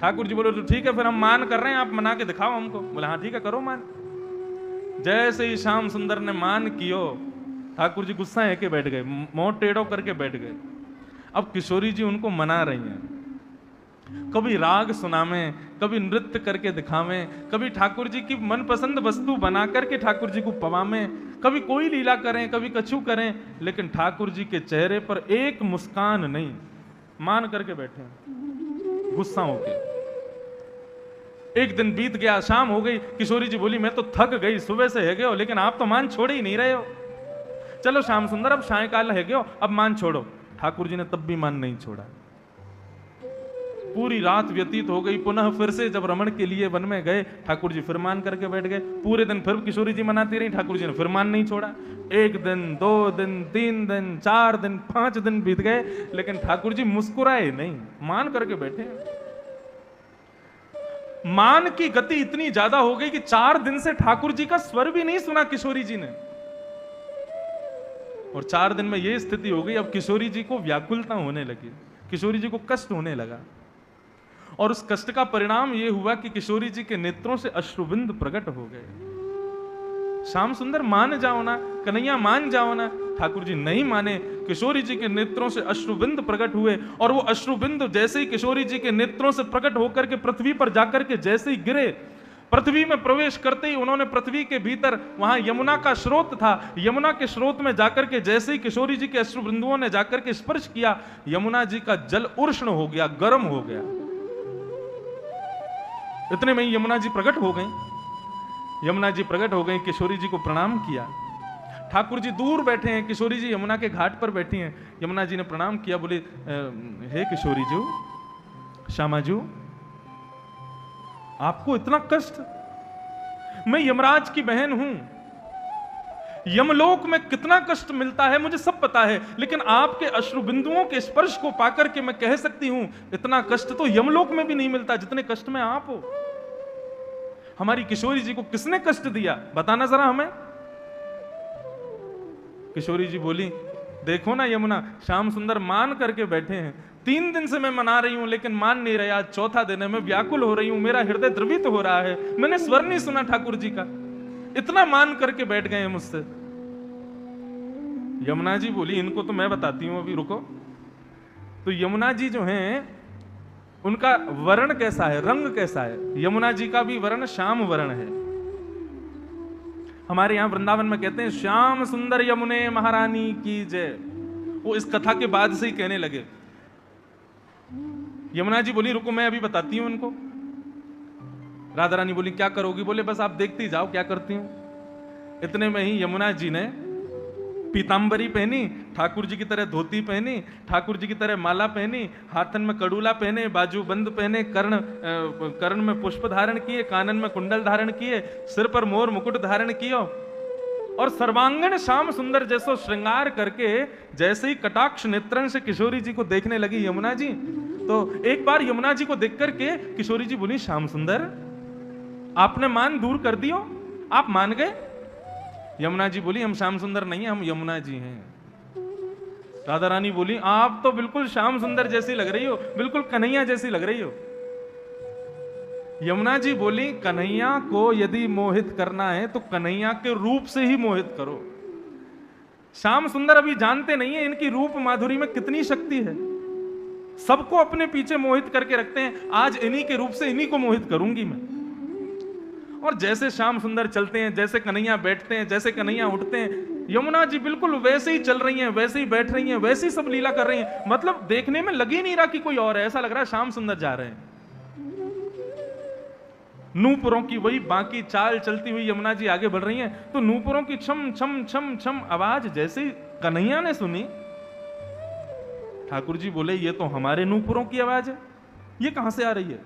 ठाकुर जी बोले तो ठीक है, फिर हम मान कर रहे हैं, आप मना के दिखाओ हमको। बोले हाँ ठीक है, करो मान। जैसे ही श्याम सुंदर ने मान कियो, ठाकुर जी गुस्सा है के बैठ गए, मुंह टेढ़ो करके बैठ गए। अब किशोरी जी उनको मना रही हैं, कभी राग सुनावें, कभी नृत्य करके दिखावें, कभी ठाकुर जी की मनपसंद वस्तु बना करके ठाकुर जी को पवावें, कभी कोई लीला करें, कभी कछु करें, लेकिन ठाकुर जी के चेहरे पर एक मुस्कान नहीं। मान करके बैठे हैं गुस्सा होके। एक दिन बीत गया, शाम हो गई, किशोरी जी बोली मैं तो थक गई, सुबह से है गए हो, लेकिन आप तो मान छोड़ ही नहीं रहे हो। चलो श्याम सुंदर अब सायकाल है गए हो, अब मान छोड़ो। ठाकुर जी ने तब भी मान नहीं छोड़ा। पूरी रात व्यतीत हो गई, पुनः फिर से जब रमण के लिए वन में गए, ठाकुर जी फिर मान करके बैठ गए। पूरे दिन फिर किशोरी जी मनाती रही, ठाकुर जी ने फिर मान नहीं छोड़ा। 1 दिन 2 दिन 3 दिन 4 दिन 5 दिन बीत गए, लेकिन ठाकुर जी मुस्कुराए नहीं, मान करके बैठे। मान की गति इतनी ज्यादा हो गई कि 4 दिन से ठाकुर जी का स्वर भी नहीं सुना किशोरी जी ने। और 4 दिन में यह स्थिति हो गई, अब किशोरी जी को व्याकुलता होने लगी, किशोरी जी को कष्ट होने लगा। और उस कष्ट का परिणाम यह हुआ कि किशोरी जी के नेत्रों से अश्रुबिंद प्रकट हो गए। श्याम सुंदर मान जाओ ना, कन्हैया मान जाओ ना। ठाकुर जी नहीं माने। किशोरी जी के नेत्रों से अश्रुबिंद प्रकट हुए, और वो अश्रुबिंद जैसे ही किशोरी जी के नेत्रों से प्रकट होकर के पृथ्वी पर जाकर के जैसे ही गिरे, पृथ्वी में प्रवेश करते ही उन्होंने पृथ्वी के भीतर, वहां यमुना का स्रोत था, यमुना के स्रोत में जाकर के जैसे ही किशोरी जी के अश्रुबिंदुओं ने जाकर के स्पर्श किया, यमुना जी का जल उष्ण हो गया, गर्म हो गया। इतने में ही यमुना जी प्रकट हो गई। यमुना जी प्रकट हो गई, किशोरी जी को प्रणाम किया। ठाकुर जी दूर बैठे हैं, किशोरी जी यमुना के घाट पर बैठी हैं। यमुना जी ने प्रणाम किया, बोले हे किशोरी जी, श्यामा जी, आपको इतना कष्ट? मैं यमराज की बहन हूं, यमलोक में कितना कष्ट मिलता है मुझे सब पता है, लेकिन आपके अश्रुबिंदुओं के स्पर्श को पाकर के मैं कह सकती हूं इतना कष्ट तो यमलोक में भी नहीं मिलता जितने कष्ट में आप हो। हमारी किशोरी जी को किसने कष्ट दिया, बताना जरा हमें। किशोरी जी बोली, देखो ना यमुना, श्याम सुंदर मान करके बैठे हैं, 3 दिन से मैं मना रही हूं लेकिन मान नहीं रहे, आज चौथा दिन है, मैं व्याकुल हो रही हूं, मेरा हृदय द्रवित हो रहा है, मैंने स्वर नहीं सुना ठाकुर जी का, इतना मान करके बैठ गए हैं मुझसे। यमुना जी बोली, इनको तो मैं बताती हूं, अभी रुको। तो यमुना जी जो हैं उनका वर्ण कैसा है, रंग कैसा है? यमुना जी का भी वर्ण श्याम वर्ण है। हमारे यहां वृंदावन में कहते हैं श्याम सुंदर यमुने महारानी की जय। वो इस कथा के बाद से ही कहने लगे। यमुना जी बोली, रुको मैं अभी बताती हूं उनको। राधा रानी बोली, क्या करोगी? बोले, बस आप देखती जाओ क्या करती हूं। इतने में ही यमुना जी ने पीतांबरी पहनी, ठाकुर जी की तरह धोती पहनी, ठाकुर जी की तरह माला पहनी, हाथन में कड़ूला पहने, बाजू बंद पहने, कर्ण में पुष्प धारण किए, कानन में कुंडल धारण किए, सिर पर मोर मुकुट धारण किया और सर्वांगण श्याम सुंदर जैसो श्रृंगार करके जैसे ही कटाक्ष नेत्रन से किशोरी जी को देखने लगी यमुना जी, तो एक बार यमुना जी को देख करके किशोरी जी बोली, श्याम सुंदर आपने मान दूर कर दियो, आप मान गए? यमुना जी बोली, हम श्याम सुंदर नहीं है, हम यमुना जी हैं। राधा रानी बोली, आप तो बिल्कुल श्याम सुंदर जैसी लग रही हो, बिल्कुल कन्हैया जैसी लग रही हो। यमुना जी बोली, कन्हैया को यदि मोहित करना है तो कन्हैया के रूप से ही मोहित करो। श्याम सुंदर अभी जानते नहीं है इनकी रूप माधुरी में कितनी शक्ति है, सबको अपने पीछे मोहित करके रखते हैं। आज इन्हीं के रूप से इन्हीं को मोहित करूंगी मैं। और जैसे श्याम सुंदर चलते हैं, जैसे कन्हैया बैठते हैं, जैसे कन्हैया उठते हैं, यमुना जी बिल्कुल वैसे ही चल रही हैं, वैसे ही बैठ रही हैं, वैसे ही सब लीला कर रही हैं। मतलब देखने में लग ही नहीं रहा कि कोई और है, ऐसा लग रहा है श्याम सुंदर जा रहे हैं। नूपुरों की वही बाकी चाल चलती हुई यमुना जी आगे बढ़ रही हैं, तो नूपुरों की छम छम छम छम आवाज जैसे ही कन्हैया ने सुनी, ठाकुर जी बोले, ये तो हमारे नूपुरों की आवाज है, ये कहां से आ रही है?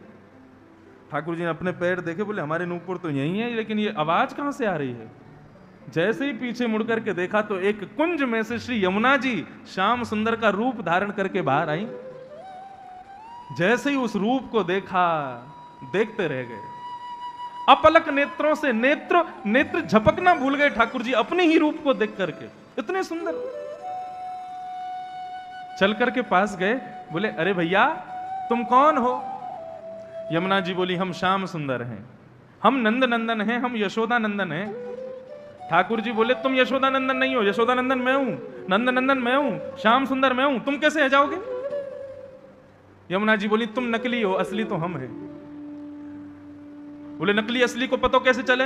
ठाकुर जी ने अपने पैर देखे, बोले, हमारे नूपुर तो यही है, लेकिन ये आवाज कहां से आ रही है? जैसे ही पीछे मुड़ करके देखा तो एक कुंज में से श्री यमुना जी श्याम सुंदर का रूप धारण करके बाहर आई। जैसे ही उस रूप को देखा, देखते रह गए, अपलक नेत्रों से नेत्र झपकना भूल गए ठाकुर जी अपने ही रूप को देख करके, इतने सुंदर। चल करके पास गए, बोले, अरे भैया तुम कौन हो? यमुना जी बोली, हम श्याम सुंदर हैं, हम नंद नंदन हैं, हम यशोदा नंदन हैं। ठाकुर जी बोले, तुम यशोदा नंदन नहीं हो, यशोदा नंदन मैं हूं, नंद नंदन मैं हूं, श्याम सुंदर मैं हूं, तुम कैसे आ जाओगे? यमुना जी बोली, तुम नकली हो, असली तो हम हैं। बोले, नकली असली को पता कैसे चले?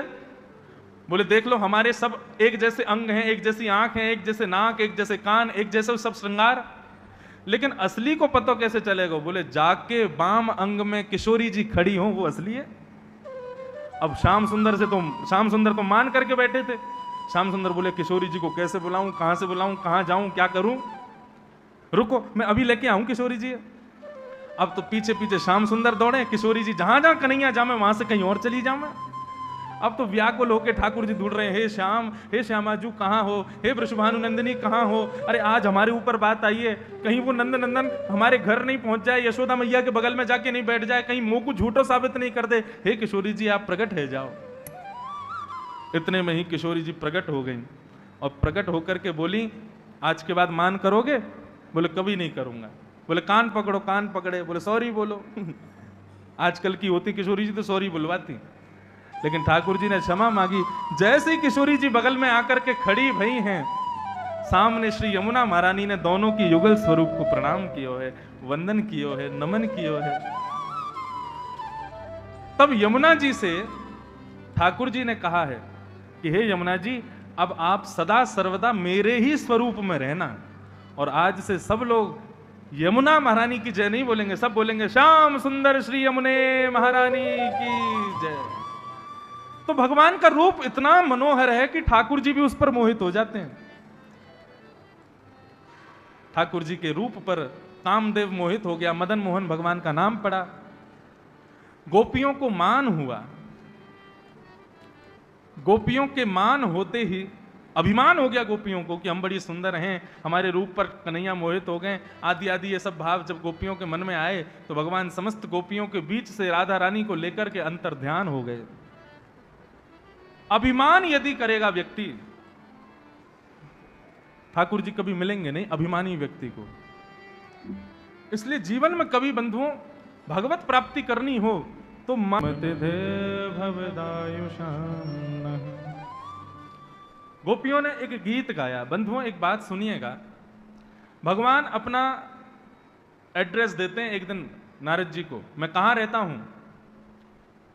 बोले, देख लो, हमारे सब एक जैसे अंग हैं, एक जैसी आंख है, एक जैसे नाक, एक जैसे कान, एक जैसे सब श्रृंगार, लेकिन असली को पता कैसे चलेगा? बोले, जाके बाम अंग में किशोरी जी खड़ी हो, वो असली है। अब श्याम सुंदर को मान करके बैठे थे। श्याम सुंदर बोले, किशोरी जी को कैसे बुलाऊं, कहां से बुलाऊं, कहां जाऊं, क्या करूं? रुको, मैं अभी लेके आऊं किशोरी जी। अब तो पीछे पीछे श्याम सुंदर दौड़े, किशोरी जी जहां जहां कन्हैया जामे वहां से कहीं और चली जाऊं। अब तो व्याकुल होके ठाकुर जी ढूंढ रहे हैं, हे श्यामाजू कहाँ हो, हे वृषभानु नंदिनी कहाँ हो? अरे आज हमारे ऊपर बात आई है, कहीं वो नंद नंदन हमारे घर नहीं पहुंच जाए, यशोदा मैया के बगल में जाके नहीं बैठ जाए, कहीं मुंह को झूठो साबित नहीं कर दे। हे किशोरी जी आप प्रकट है जाओ। इतने में ही किशोरी जी प्रकट हो गई और प्रकट होकर के बोली, आज के बाद मान करोगे? बोले, कभी नहीं करूंगा। बोले, कान पकड़ो, कान पकड़े, बोले, सॉरी बोलो। आजकल की होती किशोरी जी तो सॉरी बुलवाती, लेकिन ठाकुर जी ने क्षमा मांगी। जैसे ही किशोरी जी बगल में आकर के खड़ी भई हैं, सामने श्री यमुना महारानी ने दोनों की युगल स्वरूप को प्रणाम कियो है, वंदन कियो है, नमन कियो है। तब यमुना जी से ठाकुर जी ने कहा है कि हे यमुना जी, अब आप सदा सर्वदा मेरे ही स्वरूप में रहना। और आज से सब लोग यमुना महारानी की जय नहीं बोलेंगे, सब बोलेंगे श्याम सुंदर श्री यमुने महारानी की जय। तो भगवान का रूप इतना मनोहर है कि ठाकुर जी भी उस पर मोहित हो जाते हैं। ठाकुर जी के रूप पर कामदेव मोहित हो गया, मदन मोहन भगवान का नाम पड़ा, गोपियों को मान हुआ। गोपियों के मान होते ही अभिमान हो गया गोपियों को कि हम बड़ी सुंदर हैं, हमारे रूप पर कन्हैया मोहित हो गए, आदि आदि ये सब भाव जब गोपियों के मन में आए तो भगवान समस्त गोपियों के बीच से राधा रानी को लेकर के अंतर ध्यान हो गए। अभिमान यदि करेगा व्यक्ति, ठाकुर जी कभी मिलेंगे नहीं अभिमानी व्यक्ति को। इसलिए जीवन में कभी बंधुओं भगवत प्राप्ति करनी हो तो गोपियों ने एक गीत गाया। बंधुओं एक बात सुनिएगा, भगवान अपना एड्रेस देते हैं एक दिन नारद जी को, मैं कहां रहता हूं।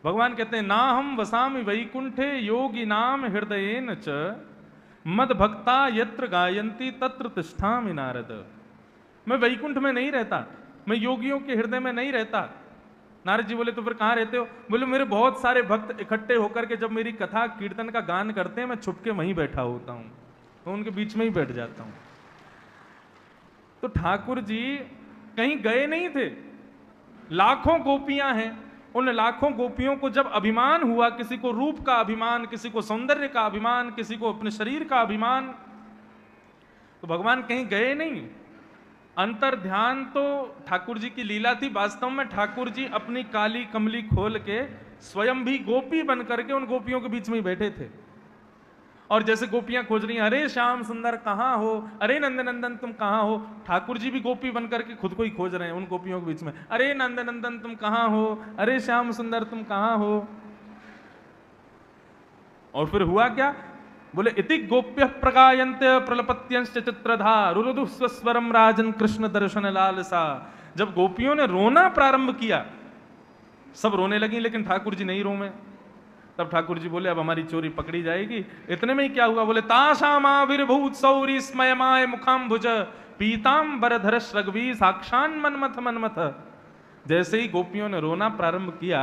भगवान कहते हैं ना हम वसामि वैकुंठे योगी नाम हृदयेन च मद भक्ता यत्र गायंती तत्र तिष्ठामि नारद। मैं वैकुंठ में नहीं रहता, मैं योगियों के हृदय में नहीं रहता। नारद जी बोले तो फिर कहां रहते हो? बोले मेरे बहुत सारे भक्त इकट्ठे होकर के जब मेरी कथा कीर्तन का गान करते हैं मैं छुप के वहीं बैठा होता हूं, तो उनके बीच में ही बैठ जाता हूं। तो ठाकुर जी कहीं गए नहीं थे, लाखों गोपियां हैं, उन लाखों गोपियों को जब अभिमान हुआ, किसी को रूप का अभिमान, किसी को सौंदर्य का अभिमान, किसी को अपने शरीर का अभिमान, तो भगवान कहीं गए नहीं। अंतर ध्यान तो ठाकुर जी की लीला थी। वास्तव में ठाकुर जी अपनी काली कमली खोल के स्वयं भी गोपी बन करके उन गोपियों के बीच में ही बैठे थे। और जैसे गोपियां खोज रही हैं, अरे श्याम सुंदर कहां हो, अरे नंद नंदन तुम कहां हो, ठाकुर जी भी गोपी बन करके खुद को ही खोज रहे हैं उन गोपियों के बीच में, अरे नंद नंदन तुम कहां हो, अरे श्याम सुंदर तुम कहां हो। और फिर हुआ क्या? बोले इति गोप्य प्रगायन्त प्रलपत्यंश्च चित्रधा रुरुदु स्वस्वरम राजन कृष्ण दर्शन लालसा। जब गोपियों ने रोना प्रारंभ किया, सब रोने लगी, लेकिन ठाकुर जी नहीं रोए। तब ठाकुर जी बोले अब हमारी चोरी पकड़ी जाएगी। इतने में ही क्या हुआ? बोले ताशामाविर्भूत सौरी स्मयमाय मुखाम्बुज पीताम्बरधर श्रगवी साक्षान मनमथ मनमथ। जैसे ही गोपियों ने रोना प्रारंभ किया,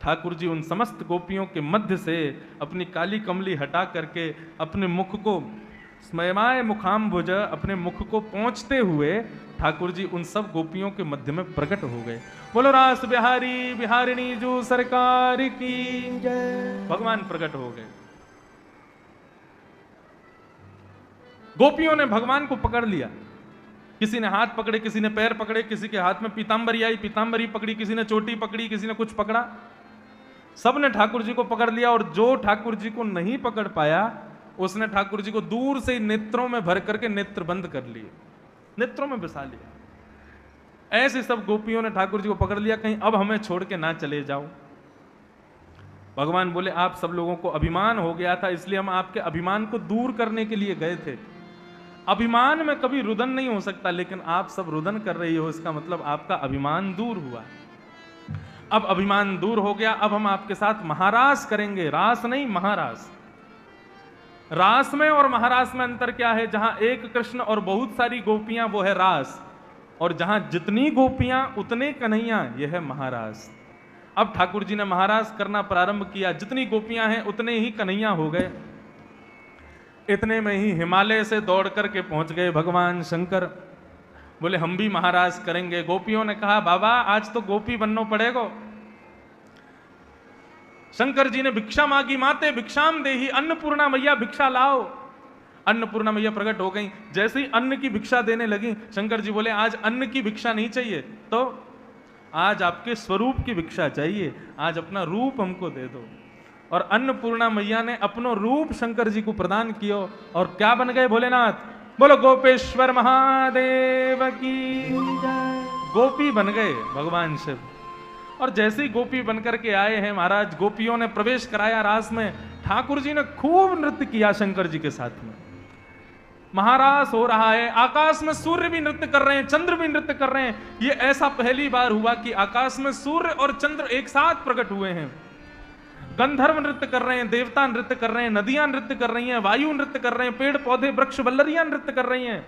ठाकुर जी उन समस्त गोपियों के मध्य से अपनी काली कमली हटा करके अपने मुख को स्मयमाय मुखाम्बुज, अपने मुख को पहुंचते हुए ठाकुर जी उन सब गोपियों के मध्य में प्रकट हो गए। बोलो रास बिहारी बिहारिणी जो सरकार की जय। भगवान प्रकट हो गए। गोपियों ने भगवान को पकड़ लिया, किसी ने हाथ पकड़े, किसी ने पैर पकड़े, किसी के हाथ में पीतांबरी आई, पीतांबरी पकड़ी, किसी ने चोटी पकड़ी, किसी ने कुछ पकड़ा, सब ने ठाकुर जी को पकड़ लिया। और जो ठाकुर जी को नहीं पकड़ पाया उसने ठाकुर जी को दूर से नेत्रों में भर करके नेत्र बंद कर लिए, नेत्रों में बसा लिया। ऐसे सब गोपियों ने ठाकुर जी को पकड़ लिया, कहीं अब हमें छोड़ के ना चले जाओ। भगवान बोले आप सब लोगों को अभिमान हो गया था, इसलिए हम आपके अभिमान को दूर करने के लिए गए थे। अभिमान में कभी रुदन नहीं हो सकता, लेकिन आप सब रुदन कर रही हो, इसका मतलब आपका अभिमान दूर हुआ। अब अभिमान दूर हो गया, अब हम आपके साथ महारास करेंगे, रास नहीं महारास। रास में और महारास में अंतर क्या है? जहां एक कृष्ण और बहुत सारी गोपियां वो है रास, और जहां जितनी गोपियां उतने कन्हैया यह है महारास। अब ठाकुर जी ने महारास करना प्रारंभ किया, जितनी गोपियां हैं उतने ही कन्हैया हो गए। इतने में ही हिमालय से दौड़ करके पहुंच गए भगवान शंकर। बोले हम भी महाराज करेंगे। गोपियों ने कहा बाबा आज तो गोपी बनना पड़ेगा। शंकर जी ने भिक्षा मांगी, माते भिक्षाम देही, अन्नपूर्णा मैया भिक्षा लाओ। अन्नपूर्णा मैया प्रकट हो गई। जैसे ही अन्न की भिक्षा देने लगी, शंकर जी बोले आज अन्न की भिक्षा नहीं चाहिए, तो आज आपके स्वरूप की भिक्षा चाहिए, आज अपना रूप हमको दे दो। और अन्नपूर्णा मैया ने अपनो रूप शंकर जी को प्रदान किया, और क्या बन गए भोलेनाथ? बोलो गोपेश्वर महादेव की जय। गोपी बन गए भगवान शिव। और जैसे ही गोपी बनकर के आए हैं महाराज, गोपियों ने प्रवेश कराया रास में। ठाकुर जी ने खूब नृत्य किया शंकर जी के साथ में। महारास हो रहा है, आकाश में सूर्य भी नृत्य कर रहे हैं, चंद्र भी नृत्य कर रहे हैं। ये ऐसा पहली बार हुआ कि आकाश में सूर्य और चंद्र एक साथ प्रकट हुए हैं। गंधर्व नृत्य कर रहे हैं, देवता नृत्य कर रहे हैं, नदियां नृत्य कर रही हैं, वायु नृत्य कर रहे हैं, पेड़ पौधे वृक्ष वल्लरियां नृत्य कर रही हैं,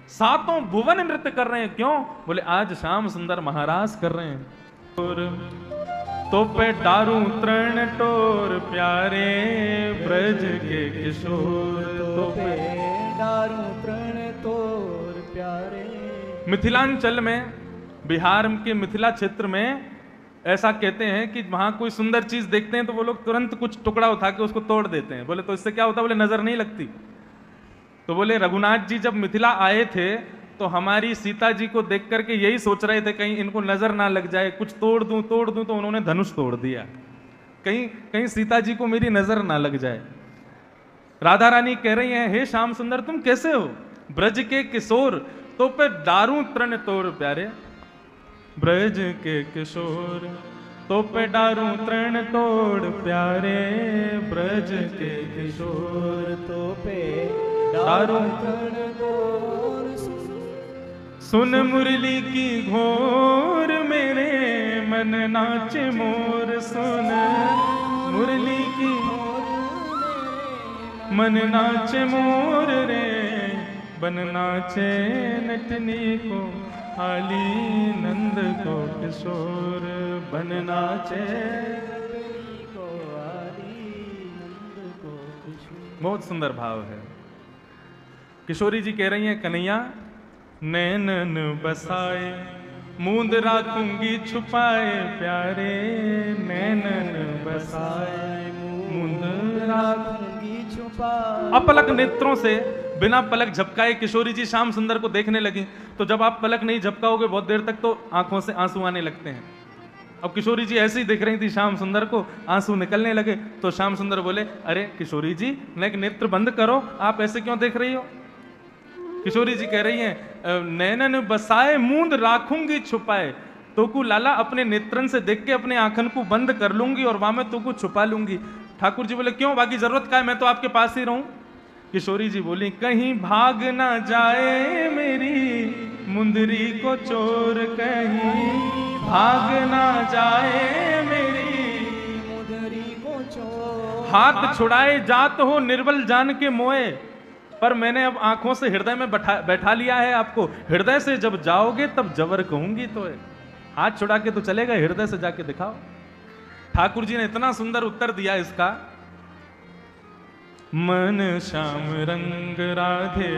सातों भुवन नृत्य कर रहे हैं। क्यों? बोले आज श्याम सुंदर महाराज कर रहे हैं। तो पे डारू तृण टोर प्यारे ब्रज के किशोर, तो पे डारू तृण टोर प्यारे। मिथिलांचल में, बिहार के मिथिला क्षेत्र में ऐसा कहते हैं कि वहां कोई सुंदर चीज देखते हैं तो वो लोग तुरंत कुछ टुकड़ा उठा के उसको तोड़ देते हैं। बोले तो इससे क्या होता है? बोले नजर नहीं लगती। तो बोले रघुनाथ जी जब मिथिला आए थे तो हमारी सीता जी को देख करके यही सोच रहे थे कहीं इनको नजर ना लग जाए, कुछ तोड़ दूं, तो उन्होंने धनुष तोड़ दिया कहीं कहीं सीता जी को मेरी नजर ना लग जाए। राधा रानी कह रही हैं, हे श्याम सुंदर तुम कैसे हो? ब्रज के किशोर तो पे दारू तृण तोड़ प्यारे। ब्रज के किशोर तो पे डारू तृण तोड़ प्यारे। ब्रज के किशोर तो पे डारू तृण तोड़। सुन मुरली की घोर मेरे मन नाचे मोर। सुन मुरली की मन नाचे मोर रे। बन नाचे नटनी को हाली नंद को किशोर। बन नाचे नटनी को हाली नंद को किशोर। बहुत सुंदर भाव है। किशोरी जी कह रही हैं, कन्हैया नैनन बसाए मूंद राखूंगी छुपाए प्यारे। नैनन बसाए मूंद राखूंगी छुपाए। अपलक नेत्रों से बिना पलक झपकाए किशोरी जी श्याम सुंदर को देखने लगी। तो जब आप पलक नहीं झपकाओगे बहुत देर तक तो आंखों से आंसू आने लगते हैं। अब किशोरी जी ऐसे ही देख रही थी श्याम सुंदर को, आंसू निकलने लगे। तो श्याम सुंदर बोले, अरे किशोरी जी नेत्र बंद करो, आप ऐसे क्यों देख रही हो? किशोरी जी कह रही हैं, नैनन बसाए मूंद राखूंगी छुपाए। तो को लाला अपने नेत्रन से देख के अपने आंखन को बंद कर लूंगी और वहां में तो को छुपा लूंगी। ठाकुर जी बोले, क्यों, बाकी जरूरत क्या है, मैं तो आपके पास ही रहूं। किशोरी जी बोली, कहीं भाग ना जाए मेरी मुंदरी को चोर। कहीं भाग ना जाए मेरी मुंदरी को चोर। हाथ छुड़ाए जात हो निर्बल जान के मोए। पर मैंने अब आंखों से हृदय में बैठा लिया है आपको। हृदय से जब जाओगे तब जबर कहूंगी। तो हाथ छुड़ा के तो चलेगा, हृदय से जाके दिखाओ। ठाकुर जी ने इतना सुंदर उत्तर दिया इसका, मन श्याम रंग राधे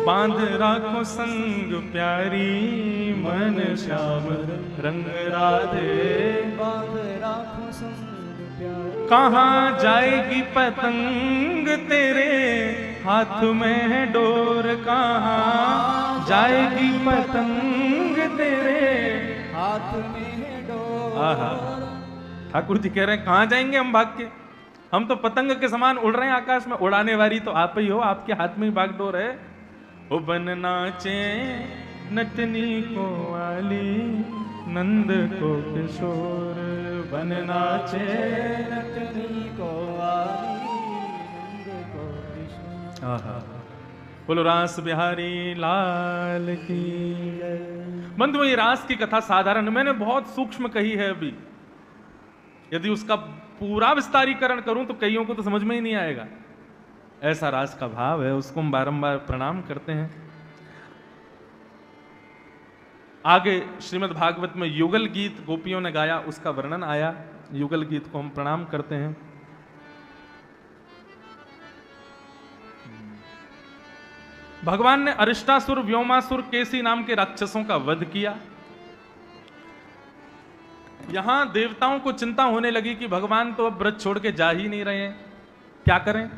बांध राखो संग प्यारी। मन श्याम रंग राधे बांध राखो संग प्यारी। कहाँ जाएगी पतंग तेरे हाथ में डोर। कहाँ जाएगी पतंग तेरे हाथ में डोर। आहा, ठाकुर जी कह रहे हैं, कहाँ जाएंगे हम भाग के? हम तो पतंग के समान उड़ रहे हैं आकाश में। उड़ाने वाली तो आप ही हो, आपके हाथ में ही बागडोर है। ओ बन नाचे नटनी को वाली नंद को किशोर। बन नाचे नटनी को वाली नंद को किशोर। आहा, बोलो रास बिहारी लाल की। बंधुओं, ये रास की कथा साधारण मैंने बहुत सूक्ष्म कही है। अभी यदि उसका पूरा विस्तारीकरण करूं तो कईयों को तो समझ में ही नहीं आएगा। ऐसा रास का भाव है, उसको हम बारंबार प्रणाम करते हैं। आगे श्रीमद् भागवत में युगल गीत गोपियों ने गाया, उसका वर्णन आया। युगल गीत को हम प्रणाम करते हैं। भगवान ने अरिष्टासुर, व्योमासुर, केसी नाम के राक्षसों का वध किया। यहां देवताओं को चिंता होने लगी कि भगवान तो अब ब्रज छोड़ के जा ही नहीं रहे हैं, क्या करें।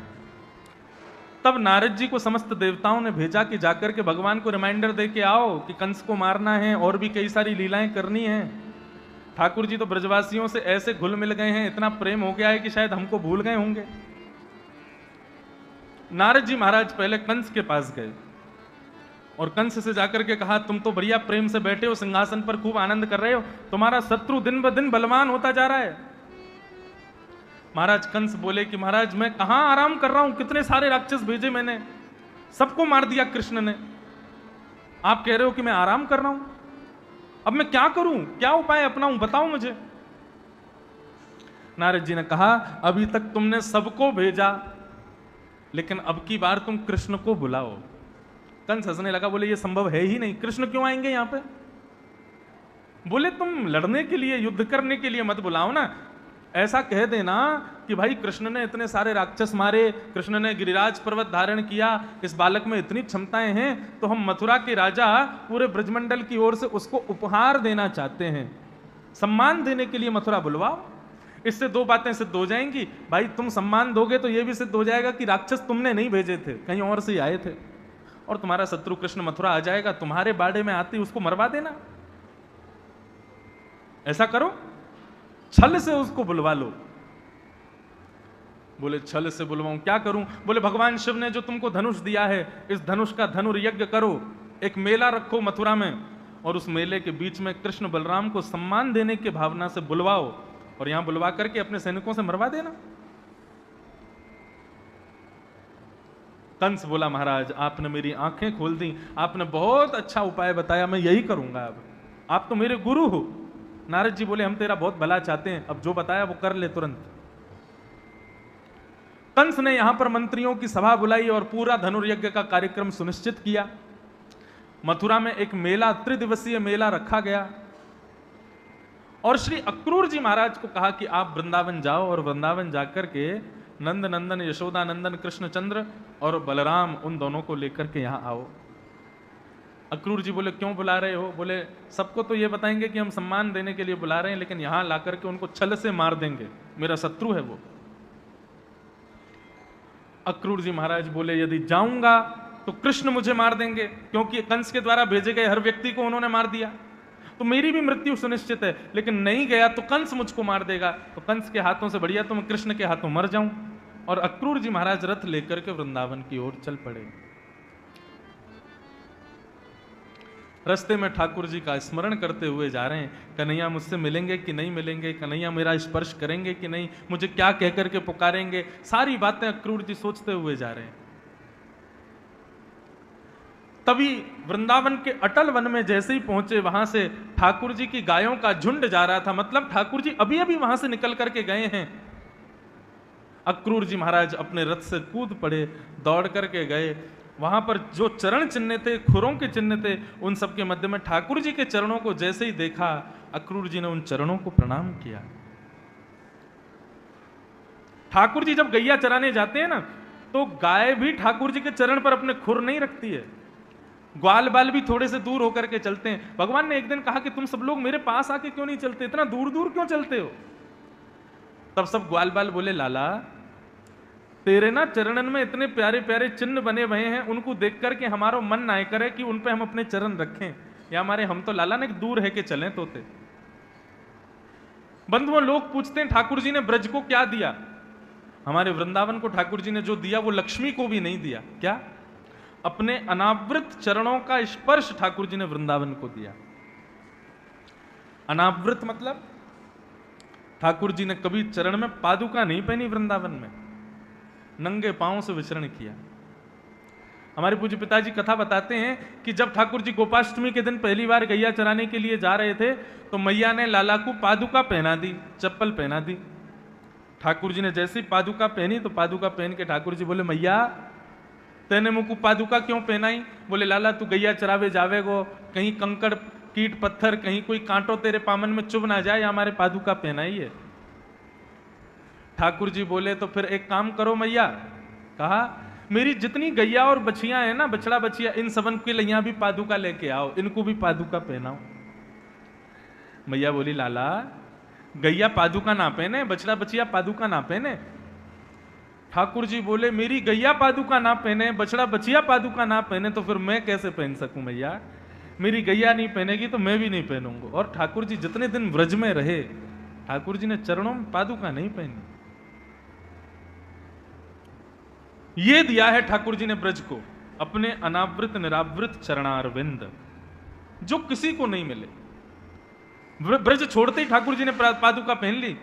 तब नारद जी को समस्त देवताओं ने भेजा कि जाकर के भगवान को रिमाइंडर दे के आओ कि कंस को मारना है और भी कई सारी लीलाएं करनी है। ठाकुर जी तो ब्रजवासियों से ऐसे घुल मिल गए हैं, इतना प्रेम हो गया है कि शायद हमको भूल गए होंगे। नारद जी महाराज पहले कंस के पास गए और कंस से जाकर के कहा, तुम तो बढ़िया प्रेम से बैठे हो सिंहासन पर, खूब आनंद कर रहे हो, तुम्हारा शत्रु दिन ब दिन बलवान होता जा रहा है। महाराज कंस बोले कि महाराज मैं कहां आराम कर रहा हूं, कितने सारे राक्षस भेजे मैंने, सबको मार दिया कृष्ण ने। आप कह रहे हो कि मैं आराम कर रहा हूं, अब मैं क्या करूं, क्या उपाय अपनाऊं, बताओ मुझे। नारद जी ने कहा, अभी तक तुमने सबको भेजा, लेकिन अब की बार तुम कृष्ण को बुलाओ। कंस हंसने लगा, बोले ये संभव है ही नहीं, कृष्ण क्यों आएंगे यहां पे। बोले तुम लड़ने के लिए, युद्ध करने के लिए मत बुलाओ ना, ऐसा कह देना कि भाई कृष्ण ने इतने सारे राक्षस मारे, कृष्ण ने गिरिराज पर्वत धारण किया, इस बालक में इतनी क्षमताएं हैं, तो हम मथुरा के राजा पूरे ब्रजमंडल की ओर से उसको उपहार देना चाहते हैं, सम्मान देने के लिए मथुरा बुलवाओ। इससे दो बातें सिद्ध हो जाएंगी, भाई तुम सम्मान दोगे तो यह भी सिद्ध हो जाएगा कि राक्षस तुमने नहीं भेजे थे, कहीं और से आए थे, और तुम्हारा शत्रु कृष्ण मथुरा आ जाएगा, तुम्हारे बाड़े में आते उसको मरवा देना। ऐसा करो, छल से उसको बुलवा लो, बोले छल से बुलवाऊं, क्या करूं? बोले भगवान शिव ने जो तुमको धनुष दिया है, इस धनुष का धनुर्यज्ञ करो, एक मेला रखो मथुरा में, और उस मेले के बीच में कृष्ण बलराम को सम्मान देने की भावना से बुलवाओ, और यहां बुलवा करके अपने सैनिकों से मरवा देना। कंस बोला महाराज आपने मेरी आंखें खोल दी, आपने बहुत अच्छा उपाय बताया, मैं यही करूंगा। अब आप तो मेरे गुरु हो। नारद जी बोले हम तेरा बहुत भला चाहते हैं, अब जो बताया वो कर ले तुरंत। कंस ने यहां पर मंत्रियों की सभा बुलाई और पूरा धनुर्यज्ञ का कार्यक्रम सुनिश्चित किया। मथुरा में एक मेला, त्रिदिवसीय मेला रखा गया, और श्री अक्रूर जी महाराज को कहा कि आप वृंदावन जाओ, और वृंदावन जाकर के नंद नंदन, यशोदा नंदन, कृष्णचंद्र और बलराम, उन दोनों को लेकर के यहां आओ। अक्रूर जी बोले क्यों बुला रहे हो? बोले सबको तो ये बताएंगे कि हम सम्मान देने के लिए बुला रहे हैं, लेकिन यहां ला करके उनको छल से मार देंगे, मेरा शत्रु है वो। अक्रूर जी महाराज बोले यदि जाऊंगा तो कृष्ण मुझे मार देंगे, क्योंकि कंस के द्वारा भेजे गए हर व्यक्ति को उन्होंने मार दिया, तो मेरी भी मृत्यु सुनिश्चित है। लेकिन नहीं गया तो कंस मुझको मार देगा, तो कंस के हाथों से बढ़िया तो मैं कृष्ण के हाथों मर जाऊं। और अक्रूर जी महाराज रथ लेकर के वृंदावन की ओर चल पड़े। रास्ते में ठाकुर जी का स्मरण करते हुए जा रहे हैं, कन्हैया मुझसे मिलेंगे कि नहीं मिलेंगे, कन्हैया मेरा स्पर्श करेंगे कि नहीं, मुझे क्या कहकर के पुकारेंगे, सारी बातें अक्रूर जी सोचते हुए जा रहे हैं। तभी वृंदावन के अटल वन में जैसे ही पहुंचे, वहां से ठाकुर जी की गायों का झुंड जा रहा था, मतलब ठाकुर जी अभी अभी वहां से निकल करके गए हैं। अक्रूर जी महाराज अपने रथ से कूद पड़े, दौड़ करके गए, वहां पर जो चरण चिन्ह थे, खुरों के चिन्ह थे, उन सबके मध्य में ठाकुर जी के चरणों को जैसे ही देखा, अक्रूर जी ने उन चरणों को प्रणाम किया। ठाकुर जी जब गैया चराने जाते हैं ना, तो गाय भी ठाकुर जी के चरण पर अपने खुर नहीं रखती है, ग्वाल बाल भी थोड़े से दूर होकर के चलते हैं। भगवान ने एक दिन कहा कि तुम सब लोग मेरे पास आके क्यों नहीं चलते, इतना दूर दूर क्यों चलते हो? तब सब ग्वाल बाल बोले लाला तेरे ना चरणन में इतने प्यारे प्यारे चिन्ह बने हुए हैं, उनको देख करके हमारा मन ना करे कि उन पे हम अपने चरण रखें, या हमारे हम तो लाला ने दूर है कि चलें तोते। बंधुओं, लोग पूछते हैं ठाकुर जी ने ब्रज को क्या दिया? हमारे वृंदावन को ठाकुर जी ने जो दिया वो लक्ष्मी को भी नहीं दिया। क्या? अपने अनावृत चरणों का स्पर्श ठाकुर जी ने वृंदावन को दिया। अनावृत मतलब ठाकुर जी ने कभी चरण में पादुका नहीं पहनी, वृंदावन में नंगे पांव से विचरण किया। हमारे पूज्य पिताजी कथा बताते हैं कि जब ठाकुर जी गोपाष्टमी के दिन पहली बार गैया चराने के लिए जा रहे थे, तो मैया ने लाला को पादुका पहना दी, चप्पल पहना दी। ठाकुर जी ने जैसे ही पादुका पहनी, तो पादुका पहन के ठाकुर जी बोले मैया तेने मुझको पादुका क्यों पहनाई? बोले लाला तू गैया चरावे जावेगो, कहीं कंकड़ कीट पत्थर, कहीं कोई कांटो तेरे पामन में चुभ ना जाए, हमारे पादुका पहनाई है। ठाकुर जी बोले तो फिर एक काम करो मैया, कहा मेरी जितनी गैया और बछियां हैं ना, बछड़ा बछिया, इन सबन के लिए यहां भी पादुका लेके आओ, इनको भी पादुका पहनाओ। मैया बोली लाला गैया पादुका ना पहने, बछड़ा बछिया पादुका ना पहने। ठाकुर जी बोले मेरी गैया पादुका ना पहने, बछड़ा बछिया पादुका ना पहने, तो फिर मैं कैसे पहन सकूं मैया? मेरी गैया नहीं पहनेगी तो मैं भी नहीं पहनूंगा। और ठाकुर जी जितने दिन व्रज में रहे, ठाकुर जी ने चरणों में पादुका नहीं पहनी। ये दिया है ठाकुर जी ने ब्रज को, अपने अनावृत निरावृत चरणारविंद, जो किसी को नहीं मिले। ब्रज छोड़ते ही ठाकुर जी ने पादुका पहन ली।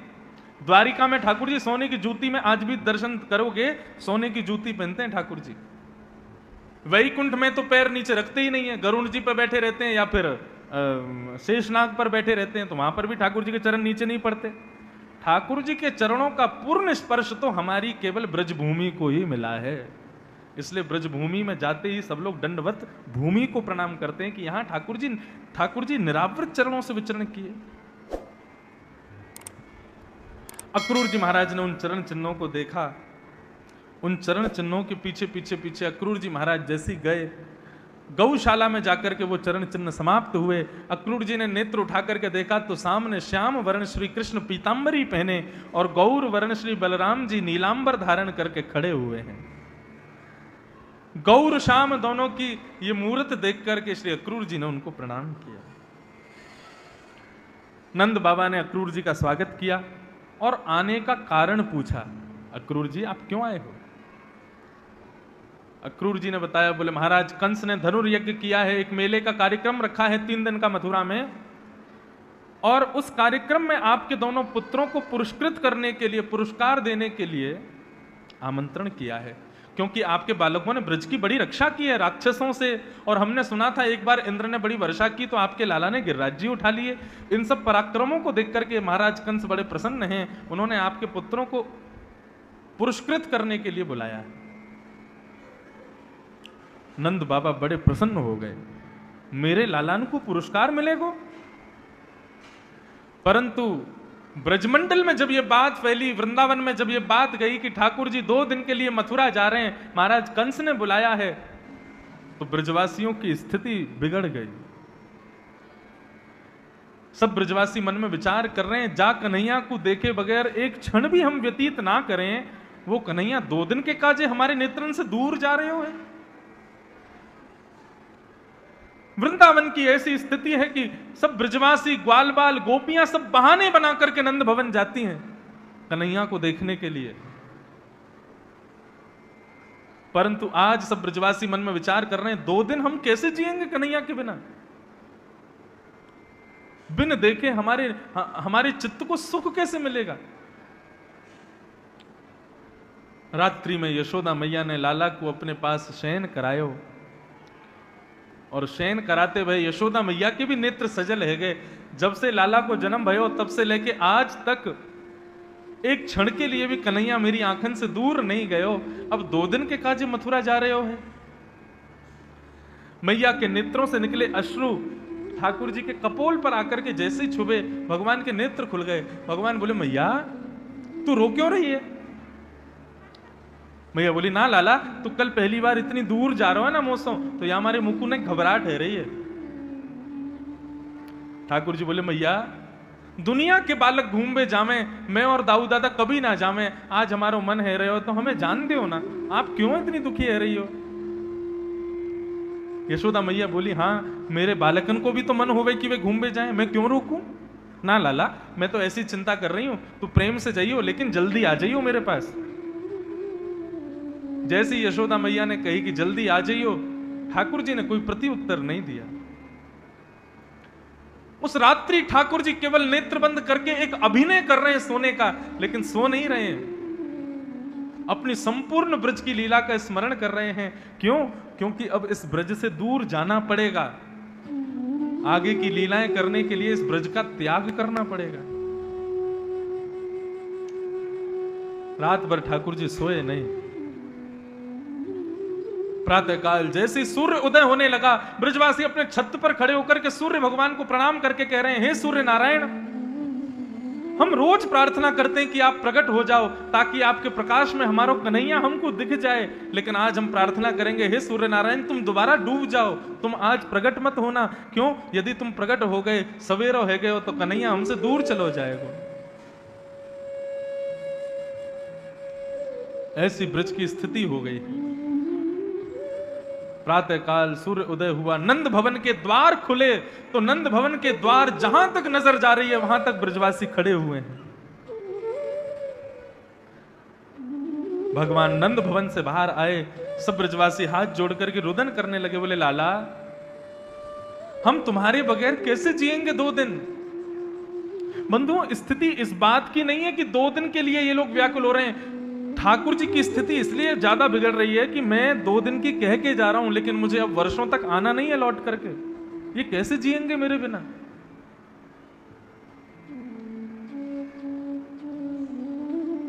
द्वारिका में ठाकुर जी सोने की जूती में, आज भी दर्शन करोगे सोने की जूती पहनते हैं ठाकुर जी। वैकुंठ में तो पैर नीचे रखते ही नहीं है, गरुड़ जी पर बैठे रहते हैं या फिर शेषनाग पर बैठे रहते हैं, तो वहां पर भी ठाकुर जी के चरण नीचे नहीं पड़ते। ठाकुर जी के चरणों का पूर्ण स्पर्श तो हमारी केवल ब्रजभूमि को ही मिला है। इसलिए ब्रजभूमि में जाते ही सब लोग दंडवत भूमि को प्रणाम करते हैं कि यहां ठाकुर जी निरावृत चरणों से विचरण किए। अक्रूर जी महाराज ने उन चरण चिन्हों को देखा। उन चरण चिन्हों के पीछे पीछे पीछे अक्रूर जी महाराज जैसे गए, गौशाला में जाकर के वो चरण चिन्ह समाप्त हुए। अक्रूर जी ने नेत्र उठा करके देखा तो सामने श्याम वर्ण श्री कृष्ण पीतांबरी पहने और गौर वर्ण श्री बलराम जी नीलांबर धारण करके खड़े हुए हैं। गौर श्याम दोनों की ये मूर्त देख करके श्री अक्रूर जी ने उनको प्रणाम किया। नंद बाबा ने अक्रूर जी का स्वागत किया और आने का कारण पूछा। अक्रूर जी आप क्यों आए हो? अक्रूर जी ने बताया, बोले महाराज कंस ने धनुर्यज्ञ किया है, एक मेले का कार्यक्रम रखा है 3 दिन का मथुरा में, और उस कार्यक्रम में आपके दोनों पुत्रों को पुरस्कृत करने के लिए, पुरस्कार देने के लिए आमंत्रण किया है, क्योंकि आपके बालकों ने ब्रज की बड़ी रक्षा की है राक्षसों से, और हमने सुना था एक बार इंद्र ने बड़ी वर्षा की तो आपके लाला ने गिरिराज जी उठा लिए। इन सब पराक्रमों को देख करके महाराज कंस बड़े प्रसन्न हैं, उन्होंने आपके पुत्रों को पुरस्कृत करने के लिए बुलाया है। नंद बाबा बड़े प्रसन्न हो गए, मेरे लालान को पुरस्कार मिलेगा। परंतु ब्रजमंडल में जब ये बात फैली, वृंदावन में जब ये बात गई कि ठाकुर जी 2 दिन के लिए मथुरा जा रहे हैं, महाराज कंस ने बुलाया है, तो ब्रजवासियों की स्थिति बिगड़ गई। सब ब्रजवासी मन में विचार कर रहे हैं, जा कन्हैया को देखे बगैर एक क्षण भी हम व्यतीत ना करें, वो कन्हैया 2 दिन के काजे हमारे नेत्रन से दूर जा रहे हो। वृंदावन की ऐसी स्थिति है कि सब ब्रजवासी, ग्वाल बाल, गोपियां सब बहाने बना करके नंद भवन जाती हैं कन्हैया को देखने के लिए। परंतु आज सब ब्रजवासी मन में विचार कर रहे हैं, 2 दिन हम कैसे जिएंगे कन्हैया के बिना? बिन देखे हमारे चित्त को सुख कैसे मिलेगा? रात्रि में यशोदा मैया ने लाला को अपने पास शयन करायो, और शयन कराते भय यशोदा मैया के भी नेत्र सजल है गए। जब से लाला को जन्म भयो तब से लेके आज तक एक क्षण के लिए भी कन्हैया मेरी आंखन से दूर नहीं गयो, अब 2 दिन के काजे मथुरा जा रहे हो है। मैया के नेत्रों से निकले अश्रु ठाकुर जी के कपोल पर आकर के जैसे ही छुबे, भगवान के नेत्र खुल गए। भगवान बोले, मैया तू रो क्यों रही है? मैया बोली, ना लाला, तू कल पहली बार इतनी दूर जा रहा है ना मौसम, तो यहां हमारे मुकु ने घबराहट है रही है। ठाकुर जी बोले, मैया दुनिया के बालक घूमे जामे, मैं और दाऊ दादा कभी ना जामे, आज हमारा मन है रहे हो तो हमें जान दो ना, आप क्यों इतनी दुखी है रही हो? यशोदा मैया बोली, हाँ मेरे बालकन को भी तो मन होवे कि वे घूमे जाए, मैं क्यों रोकूं? ना लाला, मैं तो ऐसी चिंता कर रही हूं, तू प्रेम से जाइयो लेकिन जल्दी आ जाइयो मेरे पास। जैसी यशोदा मैया ने कही कि जल्दी आ जाइयो, ठाकुर जी ने कोई प्रति उत्तर नहीं दिया। उस रात्रि ठाकुर जी केवल नेत्र बंद करके एक अभिनय कर रहे हैं सोने का, लेकिन सो नहीं रहे हैं, अपनी संपूर्ण ब्रज की लीला का स्मरण कर रहे हैं। क्यों? क्योंकि अब इस ब्रज से दूर जाना पड़ेगा, आगे की लीलाएं करने के लिए इस ब्रज का त्याग करना पड़ेगा। रात भर ठाकुर जी सोए नहीं। प्रातःकाल जैसे सूर्य उदय होने लगा, ब्रजवासी अपने छत पर खड़े होकर के सूर्य भगवान को प्रणाम करके कह रहे हैं, हे सूर्य नारायण, हम रोज प्रार्थना करते हैं कि आप प्रकट हो जाओ ताकि आपके प्रकाश में हमारा कन्हैया हमको दिख जाए, लेकिन आज हम प्रार्थना करेंगे, हे सूर्य नारायण तुम दोबारा डूब जाओ, तुम आज प्रकट मत होना। क्यों? यदि तुम प्रकट हो गए, सवेरा हो गए हो, तो कन्हैया हमसे दूर चलो जाएगा। ऐसी ब्रज की स्थिति हो गई। प्रातःकाल सूर्य उदय हुआ, नंद भवन के द्वार खुले, तो नंद भवन के द्वार जहां तक नजर जा रही है वहां तक ब्रजवासी खड़े हुए हैं। भगवान नंद भवन से बाहर आए, सब ब्रजवासी हाथ जोड़ करके रुदन करने लगे, बोले लाला हम तुम्हारे बगैर कैसे जिएंगे 2 दिन? बंधुओं, स्थिति इस बात की नहीं है कि 2 दिन के लिए ये लोग व्याकुल हो रहे हैं। ठाकुर जी की स्थिति इसलिए ज्यादा बिगड़ रही है कि मैं 2 दिन की कह के जा रहा हूं, लेकिन मुझे अब वर्षों तक आना नहीं है लौट करके, ये कैसे जिएंगे मेरे बिना?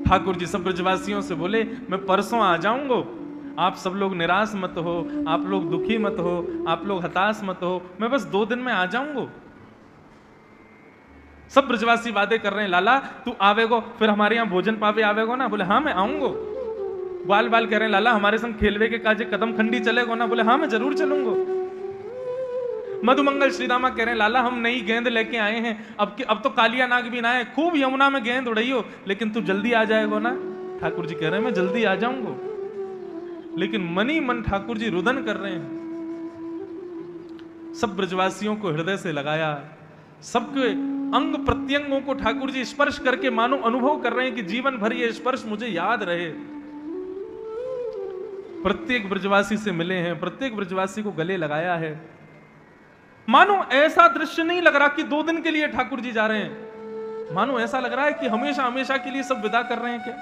ठाकुर जी सब ब्रजवासियों से बोले, मैं परसों आ जाऊंगा, आप सब लोग निराश मत हो, आप लोग दुखी मत हो, आप लोग हताश मत हो, मैं बस 2 दिन में आ जाऊंगा। सब ब्रजवासी वादे कर रहे हैं, लाला तू आवेगो, फिर हमारे यहाँ भोजन पावे आवेगो ना? बोले हाँ मैं आऊंगो। बाल बाल कह रहे हैं, लाला हमारे संग खेलवे के काजे कदम खंडी चलेगो ना? बोले हाँ मैं जरूर चलूंगा। मधुमंगल श्रीदामा कह रहे हैं, लाला हम नई गेंद लेके आए हैं, अब तो कालिया नाग भी ना है, खूब यमुना में गेंद उड़ाई हो, लेकिन तू जल्दी आ जाएगो ना? ठाकुर जी कह रहे हैं, मैं जल्दी आ जाऊंगा। लेकिन मनी मन ठाकुर जी रुदन कर रहे हैं। सब ब्रजवासियों को हृदय से लगाया, सबके अंग प्रत्यंगों को ठाकुर जी स्पर्श करके मानो अनुभव कर रहे हैं कि जीवन भर ये स्पर्श मुझे याद रहे। प्रत्येक ब्रजवासी से मिले हैं, प्रत्येक ब्रजवासी को गले लगाया है। मानो ऐसा दृश्य नहीं लग रहा कि 2 दिन के लिए ठाकुर जी जा रहे हैं, मानो ऐसा लग रहा है कि हमेशा हमेशा के लिए सब विदा कर रहे हैं क्या।